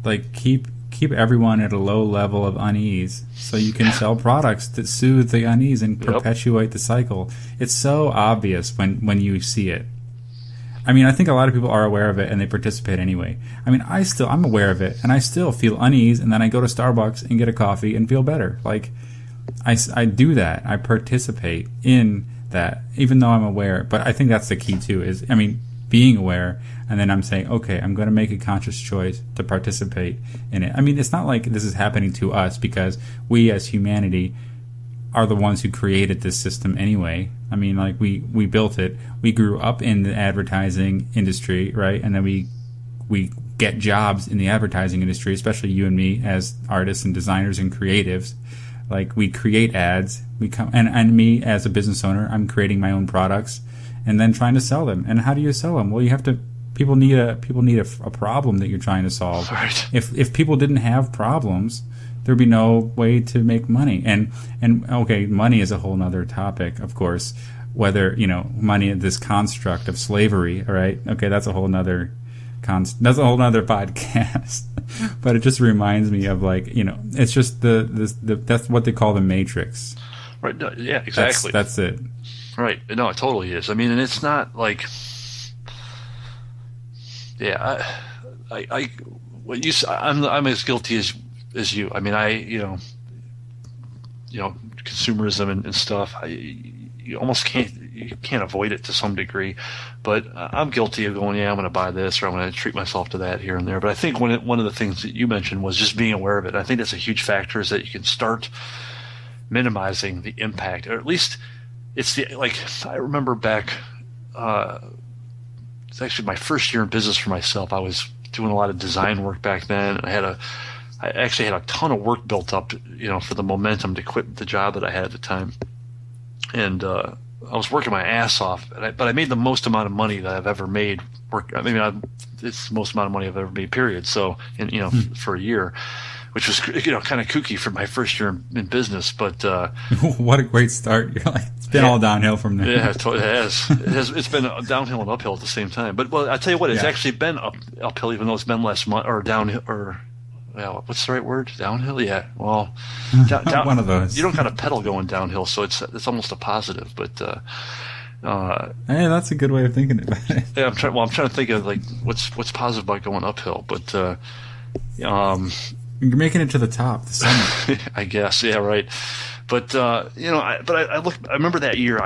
Like, keep everyone at a low level of unease so you can sell products that soothe the unease and perpetuate the cycle. It's so obvious when you see it. I mean, I think a lot of people are aware of it and they participate anyway. I mean, I'm aware of it and I still feel unease, and then I go to Starbucks and get a coffee and feel better. Like, I do that. I participate in that, even though I'm aware. But I think that's the key too. Being aware, and then I'm saying, okay, I'm going to make a conscious choice to participate in it. I mean, it's not like this is happening to us because we as humanity are the ones who created this system anyway. I mean, like we built it. We grew up in the advertising industry, right? And then we get jobs in the advertising industry, especially you and me as artists and designers and creatives. Like we create ads. And me as a business owner, I'm creating my own products and then trying to sell them. And how do you sell them? Well, you have to. People need a problem that you're trying to solve. Right. If people didn't have problems, there'd be no way to make money. And okay, money is a whole nother topic, of course. Whether money, this construct of slavery. All right. Okay, that's a whole nother podcast. But it just reminds me of it's just the that's what they call the Matrix. Right. No, yeah. Exactly. That's it. Right. No, it totally is. I mean, and it's not like, yeah, I'm as guilty as you. I mean, consumerism and stuff. You almost can't avoid it to some degree, but I'm guilty of going, I'm going to buy this or I'm going to treat myself to that here and there. But I think one of the things that you mentioned was just being aware of it. I think that's a huge factor, is that you can start minimizing the impact, or at least it's I remember back, it's actually my first year in business for myself. I was doing a lot of design work back then. And I actually had a ton of work built up, for the momentum to quit the job that I had at the time. And I was working my ass off, but I made the most amount of money that I've ever made. It's the most amount of money I've ever made, period. So, for a year, which was kind of kooky for my first year in business. But what a great start! You're like, it's been all downhill from there. Yeah, it has. It's been downhill and uphill at the same time. But I tell you what, it's actually been uphill, even though it's been less money, or downhill, or. Well, what's the right word? Downhill? Yeah. Well, one of those. You don't kind of pedal going downhill, so it's almost a positive. But hey, that's a good way of thinking about it. Yeah, I'm trying to think of what's positive about going uphill. But you're making it to the top. The summit. I guess. Yeah. Right. But I remember that year.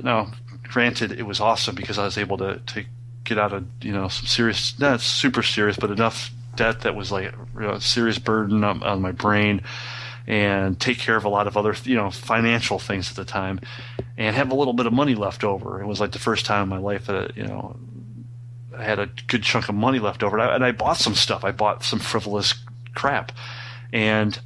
Now, granted, it was awesome because I was able to get out of some serious, not super serious, but enough debt that was like a serious burden on my brain, and take care of a lot of other financial things at the time, and have a little bit of money left over. It was like the first time in my life that I had a good chunk of money left over, and I bought some stuff. I bought some frivolous crap, and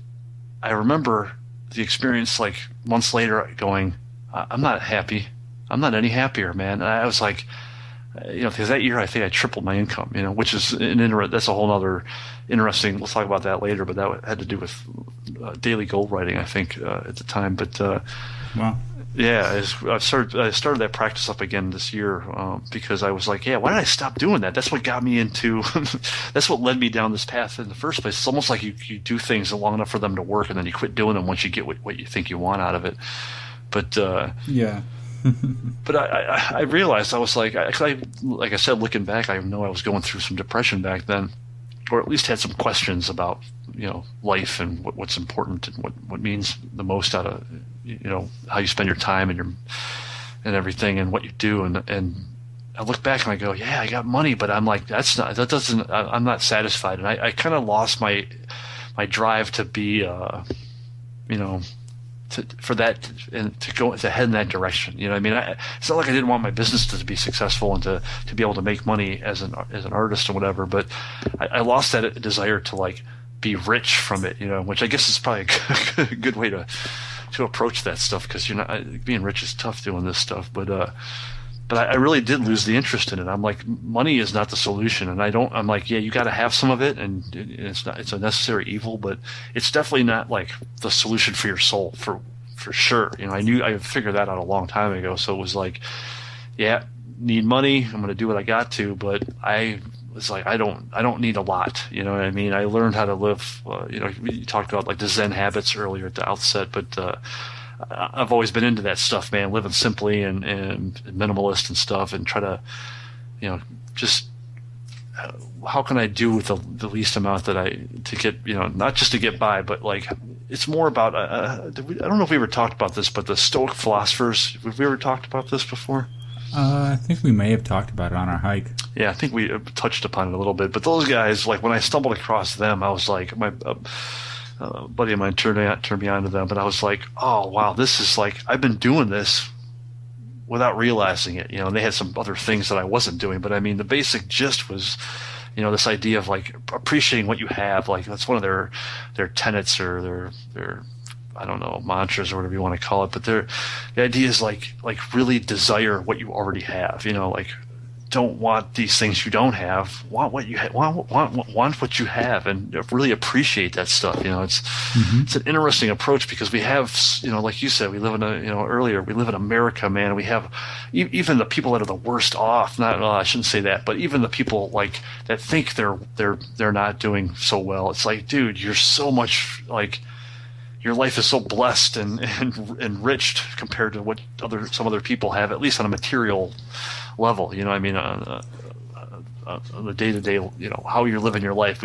I remember the experience like months later going, I'm not happy. I'm not any happier, man. And I was like, because that year I think I tripled my income, which is that's a whole other interesting. We'll talk about that later, but that had to do with daily goal writing, I think, at the time. But wow, yeah, I started that practice up again this year because I was like, why did I stop doing that? That's what got me into. That's what led me down this path in the first place. It's almost like you do things long enough for them to work, and then you quit doing them once you get what you think you want out of it. But yeah. But I realized I was like I said, looking back, I know I was going through some depression back then, or at least had some questions about life and what's important and what means the most out of how you spend your time and everything and what you do, and I look back and I go, I got money, but I'm like, I'm not satisfied, and I kind of lost my drive to be for that and to head in that direction. I mean, it's not like I didn't want my business to be successful and to be able to make money as an artist or whatever, but I lost that desire to be rich from it, which I guess is probably a good way to approach that stuff, because being rich is tough doing this stuff, but I really did lose the interest in it. I'm like, money is not the solution, and I'm like, you got to have some of it, and it's a necessary evil, but it's definitely not like the solution for your soul, for sure. I figured that out a long time ago. So it was like, need money. I'm going to do what I got to, but I was like, I don't need a lot. You know what I mean? I learned how to live. You talked about like the Zen habits earlier at the outset, but I've always been into that stuff, man, living simply and minimalist and stuff, and try to, just how can I do with the least amount to get, not just to get by, but like it's more about I don't know if we ever talked about this, but the Stoic philosophers, have we ever talked about this before? I think we may have talked about it on our hike. Yeah, I think we touched upon it a little bit. But those guys, like when I stumbled across them, I was like, my buddy of mine turned me on to them, but I was like, oh wow, this is like I've been doing this without realizing it. And they had some other things that I wasn't doing, but I mean the basic gist was, this idea of like appreciating what you have. Like that's one of their tenets or their I don't know, mantras or whatever you want to call it, but the idea is like really desire what you already have. Like don't want these things you don't have. Want what you want what you have, and really appreciate that stuff. It's an interesting approach because we have, like you said, we live in earlier, we live in America, man. We have even the people that are the worst off. I shouldn't say that, but even the people like that think they're not doing so well. It's like, dude, you're so much like. Your life is so blessed and enriched compared to what some other people have, at least on a material level. On the day-to-day, how you're living your life.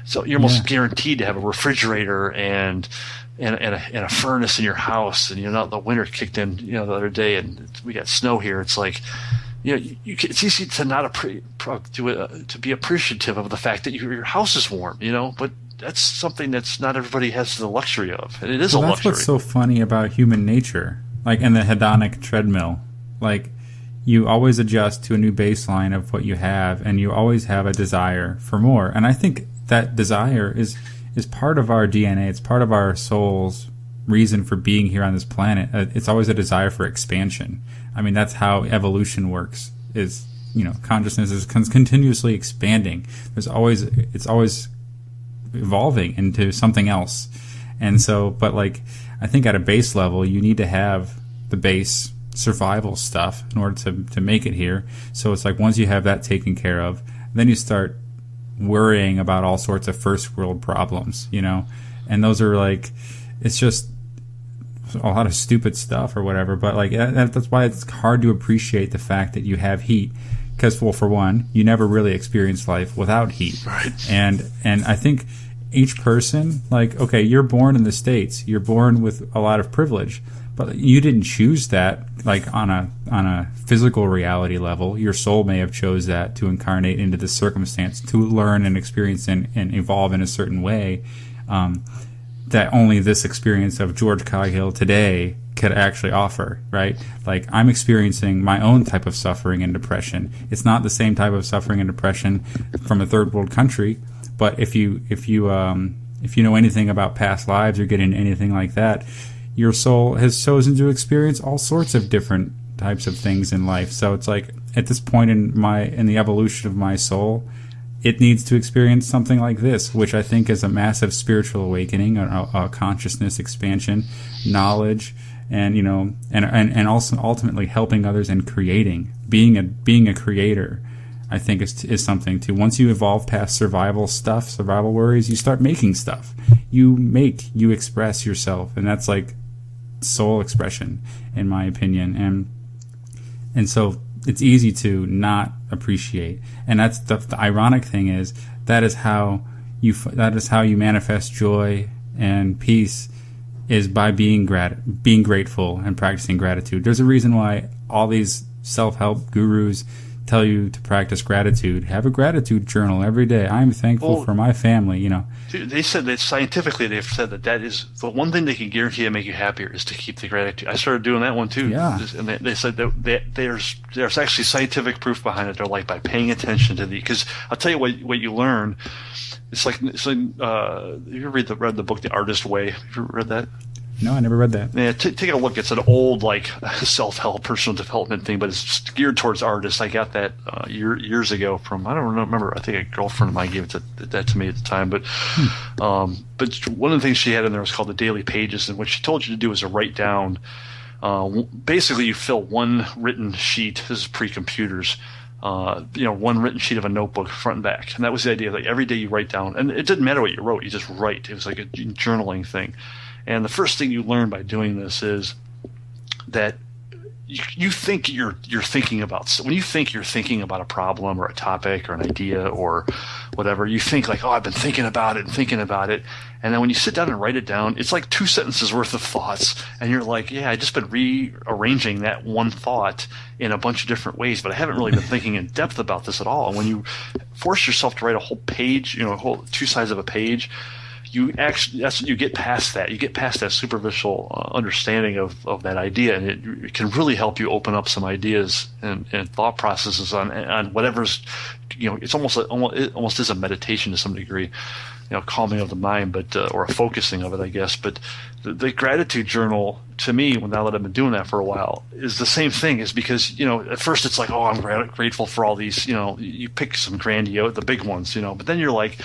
So you're almost guaranteed to have a refrigerator and a furnace in your house, and the winter kicked in the other day, and we got snow here. It's like it's easy to to be appreciative of the fact that your house is warm, but that's something that's not everybody has the luxury of. And it is a luxury. That's what's so funny about human nature, like in the hedonic treadmill. Like you always adjust to a new baseline of what you have, and you always have a desire for more. And I think that desire is part of our DNA. It's part of our soul's reason for being here on this planet. It's always a desire for expansion. I mean, that's how evolution works. Is consciousness is continuously expanding. It's always evolving into something else. And so, but like, I think at a base level, you need to have the base survival stuff in order to make it here. So it's like once you have that taken care of, then you start worrying about all sorts of first world problems, and those are like, it's just a lot of stupid stuff or whatever. But like, that's why it's hard to appreciate the fact that you have heat. Because, well, for one, you never really experienced life without heat. Right. And I think each person, like, okay, you're born in the States. You're born with a lot of privilege. But you didn't choose that, like, on a physical reality level. Your soul may have chose that to incarnate into this circumstance, to learn and experience and evolve in a certain way, that only this experience of George Coghill today could actually offer, right? Like, I'm experiencing my own type of suffering and depression. It's not the same type of suffering and depression from a third world country, but if you know anything about past lives or get into anything like that, your soul has chosen to experience all sorts of different types of things in life. So it's like, at this point in the evolution of my soul, it needs to experience something like this, which I think is a massive spiritual awakening, a consciousness expansion, knowledge, and also ultimately helping others and creating, being a creator. I think is something too. Once you evolve past survival worries, you start making stuff. You express yourself, and that's like soul expression, in my opinion. And so it's easy to not appreciate. And that's the ironic thing is that is how you manifest joy and peace, is by being grateful and practicing gratitude. There's a reason why all these self-help gurus tell you to practice gratitude. Have a gratitude journal every day. I'm thankful for my family, Dude, they said that scientifically they've said that is the one thing they can guarantee to make you happier is to keep the gratitude. I started doing that one too. Yeah. And they said that there's actually scientific proof behind it. They're like, by paying attention to because I'll tell you what you learn. It's like have you read the book The Artist Way? Have you ever read that? No, I never read that. Yeah, take a look. It's an old self-help, personal development thing, but it's geared towards artists. I got that years ago from, I don't remember. I think a girlfriend of mine gave that to me at the time. But but one of the things she had in there was called the Daily Pages, and what she told you to do is to write down. Basically, you fill one written sheet. This is pre-computers. One written sheet of a notebook, front and back, and that was the idea. Like every day you write down, and it didn't matter what you wrote. You just write. It was like a journaling thing. And the first thing you learn by doing this is that you think you're thinking about, when you think you're thinking about a problem or a topic or an idea or whatever, you think like, oh, I've been thinking about it and thinking about it. And then when you sit down and write it down, it's like 2 sentences worth of thoughts. And you're like, yeah, I just been rearranging that one thought in a bunch of different ways, but I haven't really been thinking in depth about this at all. And when you force yourself to write a whole page, a whole 2 sides of a page, you get past that. You get past that superficial understanding of that idea, and it can really help you open up some ideas and thought processes on whatever's, it's almost is a meditation to some degree, calming of the mind, but or a focusing of it, I guess. But the gratitude journal, to me, now that I've been doing that for a while, is the same thing. Is because at first it's like, oh, I'm grateful for all these. You pick some grandiose, the big ones, but then you're like,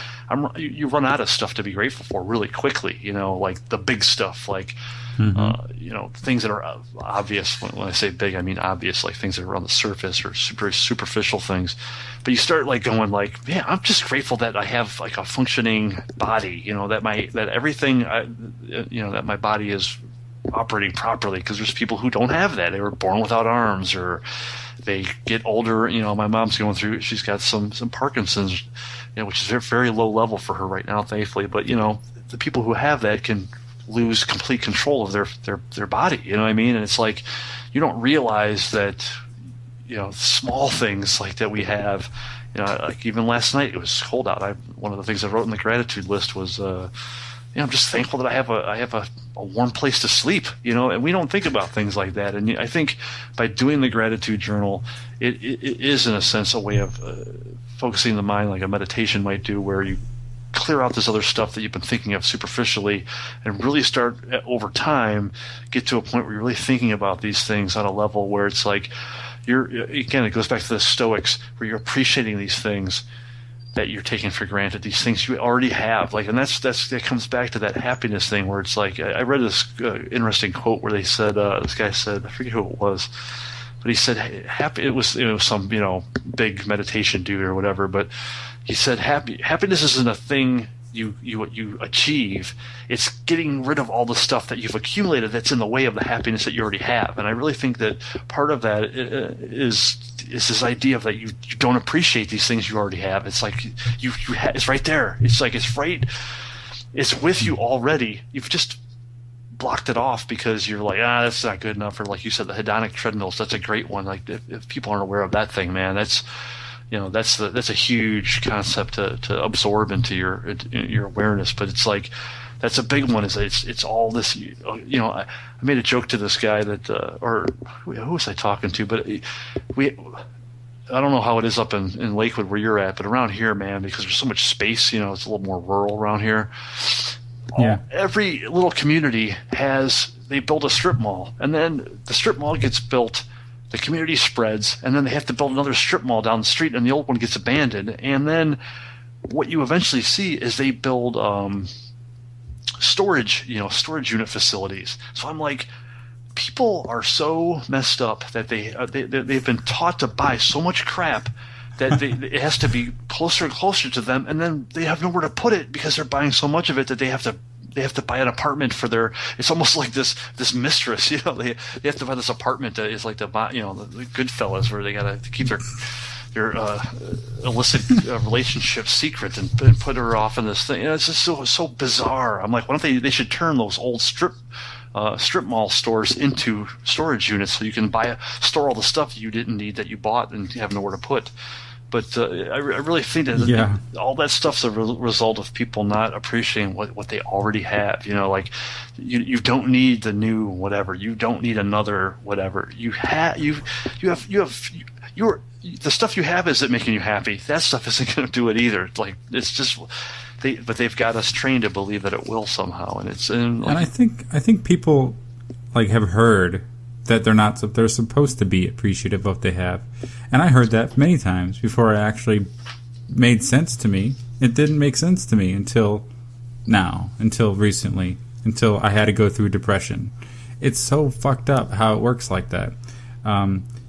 you run out of stuff to be grateful for really quickly. Like the big stuff, like things that are obvious. When I say big, I mean obvious, like things that are on the surface or super superficial things. But you start like going like, yeah, I'm just grateful that I have like a functioning body. That everything, that my body is operating properly, because there's people who don't have that. They were born without arms, or they get older. My mom's going through, she's got some Parkinson's, which is very, very low level for her right now, thankfully. But the people who have that can lose complete control of their body. You know what I mean? And it's like, you don't realize that small things like that we have. Like even last night it was cold out. One of the things I wrote in the gratitude list was I'm just thankful that I have a warm place to sleep, and we don't think about things like that. And I think by doing the gratitude journal, it is in a sense a way of focusing the mind, like a meditation might do, where you clear out this other stuff that you've been thinking of superficially, and really start over time get to a point where you're really thinking about these things on a level where it's like it goes back to the Stoics, where you're appreciating these things that you're taking for granted, these things you already have, like, and that comes back to that happiness thing, where it's like, I read this interesting quote where they said, this guy said, I forget who it was, but he said, happy. It was some big meditation dude or whatever, but he said, happiness isn't a thing you achieve. It's getting rid of all the stuff that you've accumulated that's in the way of the happiness that you already have. And I really think that part of that is this idea of that you don't appreciate these things you already have. It's like it's right there. It's like it's with you already. You've just blocked it off because you're like, that's not good enough. Or like you said, the hedonic treadmills, that's a great one. Like if people aren't aware of that thing, man, that's a huge concept to absorb into your awareness. But it's like, that's a big one. It's all this. I made a joke to this guy that, or who was I talking to? But I don't know how it is up in Lakewood where you're at, but around here, man, because there's so much space, it's a little more rural around here. Yeah. Every little community they build a strip mall, and then the strip mall gets built. The community spreads, and then they have to build another strip mall down the street, and the old one gets abandoned. And then what you eventually see is they build storage unit facilities. So I'm like, people are so messed up that they've been taught to buy so much crap that it has to be closer and closer to them, and then they have nowhere to put it because they're buying so much of it that they have to buy an apartment for it's almost like this mistress, they have to buy this apartment that is like the Goodfellas, where they gotta keep their illicit relationship secret and put her off in this thing. It's just so bizarre. I'm like, why don't they should turn those old strip mall stores into storage units so you can store all the stuff you didn't need that you bought and have nowhere to put. But I really think that all that stuff's a result of people not appreciating what they already have. Like you don't need the new whatever. You don't need another whatever. The stuff you have isn't making you happy. That stuff isn't going to do it either. Like it's just but they've got us trained to believe that it will somehow. And I think people like have heard that they're supposed to be appreciative of what they have. And I heard that many times before it actually made sense to me. It didn't make sense to me until recently, until I had to go through depression. It's so fucked up how it works like that.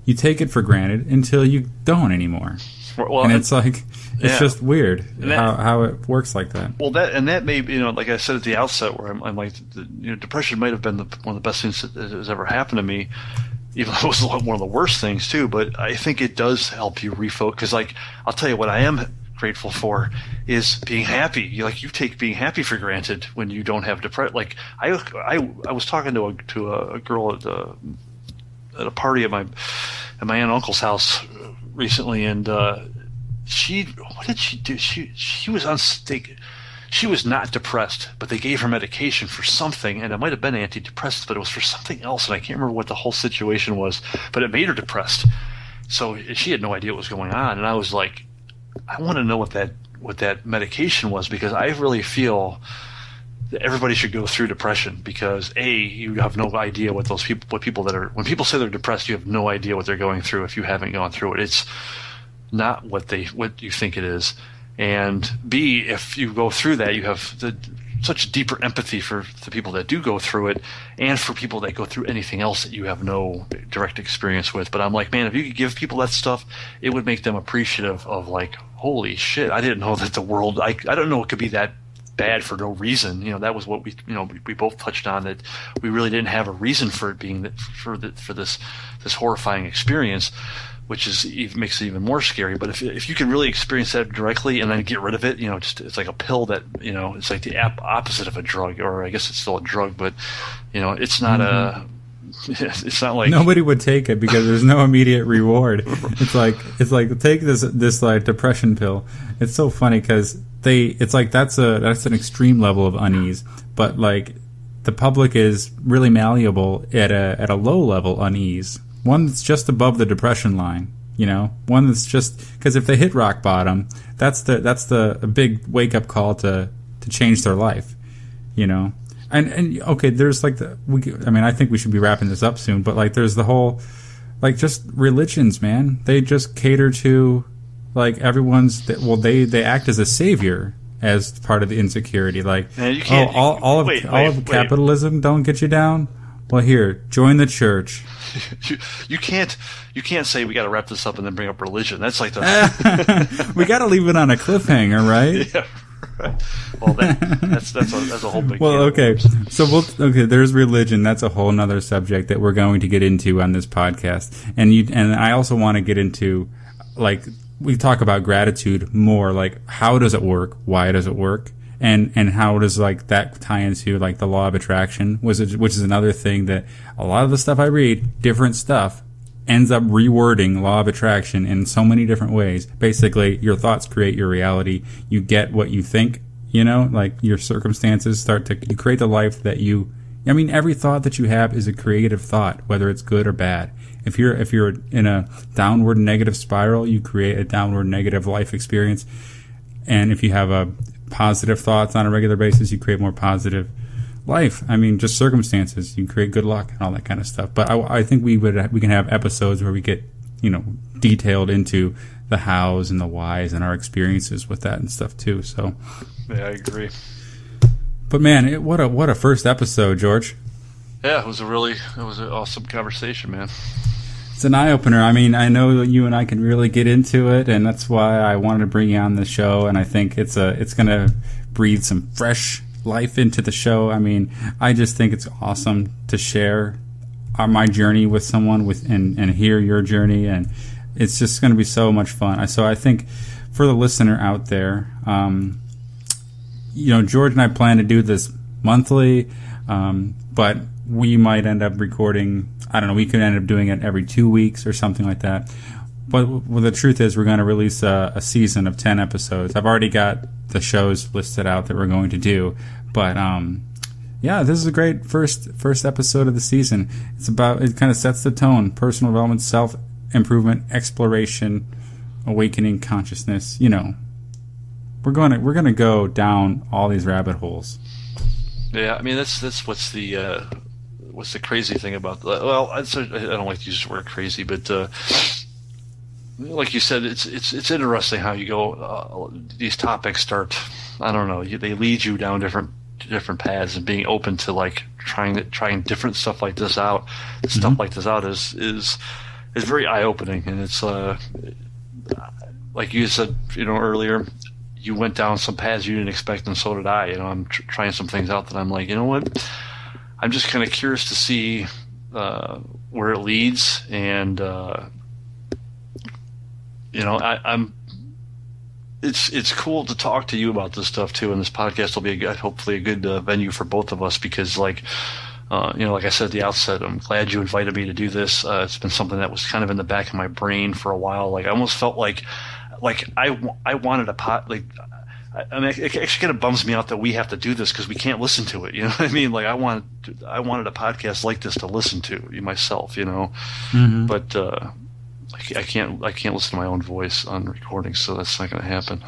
You take it for granted until you don't anymore. Well, and it's like, it's just weird how it works like that. Well, that may be, like I said at the outset, where I'm like, depression might have been one of the best things that has ever happened to me. even though it was one of the worst things too. But I think it does help you refocus. Because, like, I'll tell you what I am grateful for is being happy. You take being happy for granted when you don't have depression. Like, I was talking to a girl at a party at my aunt and uncle's house recently, and what did she do? She was on stake. She was not depressed, but they gave her medication for something, and it might have been antidepressants, but it was for something else, and I can't remember what the whole situation was, but it made her depressed. So she had no idea what was going on, and I was like, I want to know what that medication was, because I really feel that everybody should go through depression, because you have no idea when people say they're depressed, you have no idea what they're going through if you haven't gone through it. It's not what you think it is. And B, if you go through that, you have such deeper empathy for the people that do go through it, and for people that go through anything else that you have no direct experience with. But I'm like, man, if you could give people that stuff, it would make them appreciative of, like, holy shit, I didn't know that the world, I don't know it could be that bad for no reason. That was what we both touched on, that we really didn't have a reason for it being for this horrifying experience, which makes it even more scary. But if you can really experience that directly and then get rid of it, it's like a pill that, it's like the opposite of a drug, or I guess it's still a drug, but it's not it's not like nobody would take it because there's no immediate reward. It's like take this like depression pill. It's so funny because it's like that's an extreme level of unease, but like the public is really malleable at a low level unease. One that's just above the depression line, one that's just, because if they hit rock bottom, that's a big wake up call to change their life, and okay, there's like I think we should be wrapping this up soon, but like there's the whole, like, just religions, man. They just cater to, like, they act as a savior as part of the insecurity, like, man, you can't, all of capitalism don't get you down. Well, here, join the church. You can't say we got to wrap this up and then bring up religion. That's like the we got to leave it on a cliffhanger, right? Yeah, right. Well, that's a whole big. Well, okay, so there's religion. That's a whole nother subject that we're going to get into on this podcast, and I also want to get into, like, we talk about gratitude more, like, how does it work? Why does it work? And how does, like, that tie into, like, the law of attraction, which is another thing that a lot of the stuff I read, different stuff, ends up rewording law of attraction in so many different ways. Basically, your thoughts create your reality. You get what you think, like your circumstances you create the life that every thought that you have is a creative thought, whether it's good or bad. If you're in a downward negative spiral, you create a downward negative life experience. And if you have positive thoughts on a regular basis, you create more positive life. Just circumstances, you create good luck and all that kind of stuff. But I think we can have episodes where we get detailed into the hows and the whys and our experiences with that and stuff too. So yeah, I agree. But man, what a first episode, George. Yeah, it was an awesome conversation, man. It's an eye-opener. I know that you and I can really get into it, and that's why I wanted to bring you on the show, and I think it's going to breathe some fresh life into the show. I just think it's awesome to share my journey with someone and hear your journey, and it's just going to be so much fun. So I think for the listener out there, George and I plan to do this monthly, but we might end up recording, I don't know, we could end up doing it every 2 weeks or something like that. But the truth is, we're going to release a season of 10 episodes. I've already got the shows listed out that we're going to do. But, yeah, this is a great first episode of the season. It kind of sets the tone. Personal development, self-improvement, exploration, awakening consciousness. We're going to go down all these rabbit holes. Yeah, that's what's the crazy thing about well, I don't like to use the word crazy, but like you said, it's interesting how you go. These topics start. I don't know. They lead you down different paths, and being open to, like, trying different stuff like this out. Stuff like this out is very eye opening, and it's like you said, earlier. You went down some paths you didn't expect, and so did I. I'm trying some things out that I'm like, you know what? I'm just kind of curious to see where it leads, and I'm. It's cool to talk to you about this stuff too, and this podcast will be hopefully a good venue for both of us, because like I said at the outset, I'm glad you invited me to do this. It's been something that was kind of in the back of my brain for a while. Like I almost felt like I wanted a pot. Like I mean, it actually kind of bums me out that we have to do this because we can't listen to it. You know what I mean? Like I wanted a podcast like this to listen to myself. Mm-hmm. But I can't listen to my own voice on recording, so that's not going to happen.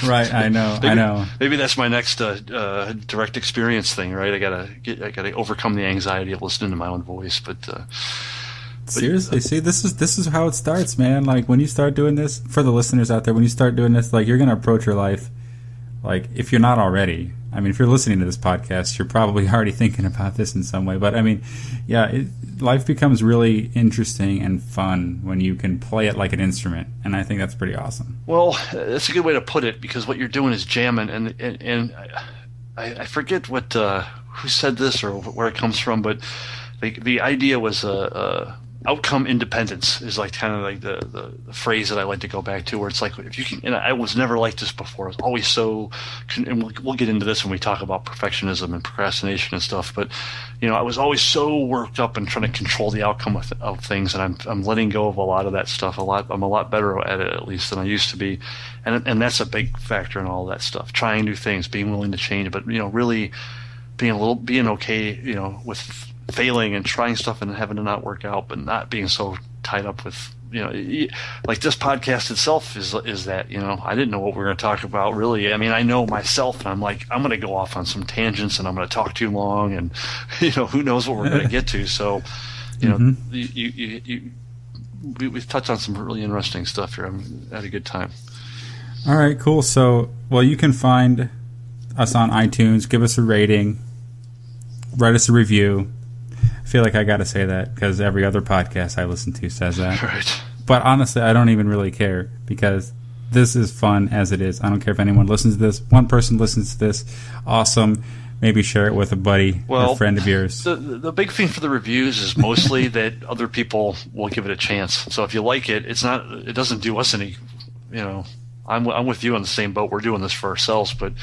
Right, I know. Maybe that's my next direct experience thing, right? I gotta overcome the anxiety of listening to my own voice. But seriously, see, this is how it starts, man. Like when you start doing this, for the listeners out there, when you start doing this, like you're going to approach your life, like if you're not already. I mean, if you're listening to this podcast, you're probably already thinking about this in some way. But I mean, yeah, life becomes really interesting and fun when you can play it like an instrument, and I think that's pretty awesome. Well, that's a good way to put it, because what you're doing is jamming, and I forget who said this or where it comes from, but the idea was outcome independence is like kind of like the phrase that I like to go back to, where it's like if you can. And I was never like this before. I was always so, and we'll get into this when we talk about perfectionism and procrastination and stuff. But I was always so worked up and trying to control the outcome of things, and I'm letting go of a lot of that stuff. I'm a lot better at it, at least, than I used to be, and that's a big factor in all that stuff. Trying new things, being willing to change, but really being okay, with failing and trying stuff and having to not work out, but not being so tied up with, like this podcast itself is that, I didn't know what we were going to talk about really. I mean, I know myself, and I'm like, I'm going to go off on some tangents and I'm going to talk too long, and, who knows what we're going to get to. So, we've touched on some really interesting stuff here. I'm had a good time. All right, cool. So, you can find us on iTunes, give us a rating, write us a review. I feel like I got to say that because every other podcast I listen to says that. Right. But honestly, I don't even really care, because this is fun as it is. I don't care if anyone listens to this. One person listens to this. Awesome. Maybe share it with a buddy or a friend of yours. The big thing for the reviews is mostly that other people will give it a chance. So if you like it, it doesn't do us any, I'm with you on the same boat. We're doing this for ourselves, but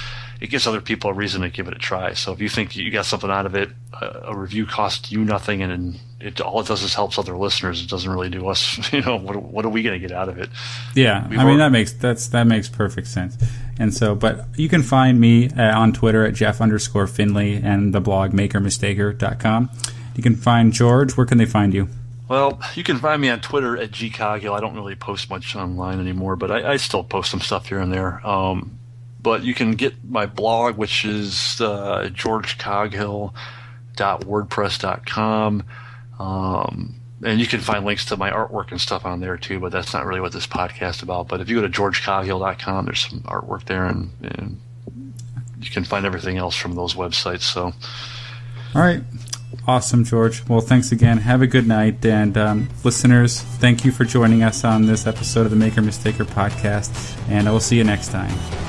it gives other people a reason to give it a try. So if you think you got something out of it, a review costs you nothing, and all it does is helps other listeners. It doesn't really do us. What are we going to get out of it? Yeah, that makes perfect sense. And so, but you can find me on Twitter at Jeff_Finley and the blog MakerMistaker.com. You can find George. Where can they find you? Well, you can find me on Twitter at Coghill. I don't really post much online anymore, but I still post some stuff here and there. But you can get my blog, which is georgecoghill.wordpress.com. And you can find links to my artwork and stuff on there too, but that's not really what this podcast is about. But if you go to georgecoghill.com, there's some artwork there, and you can find everything else from those websites. So, all right. Awesome, George. Well, thanks again. Have a good night. And listeners, thank you for joining us on this episode of the Maker Mistaker podcast. And I will see you next time.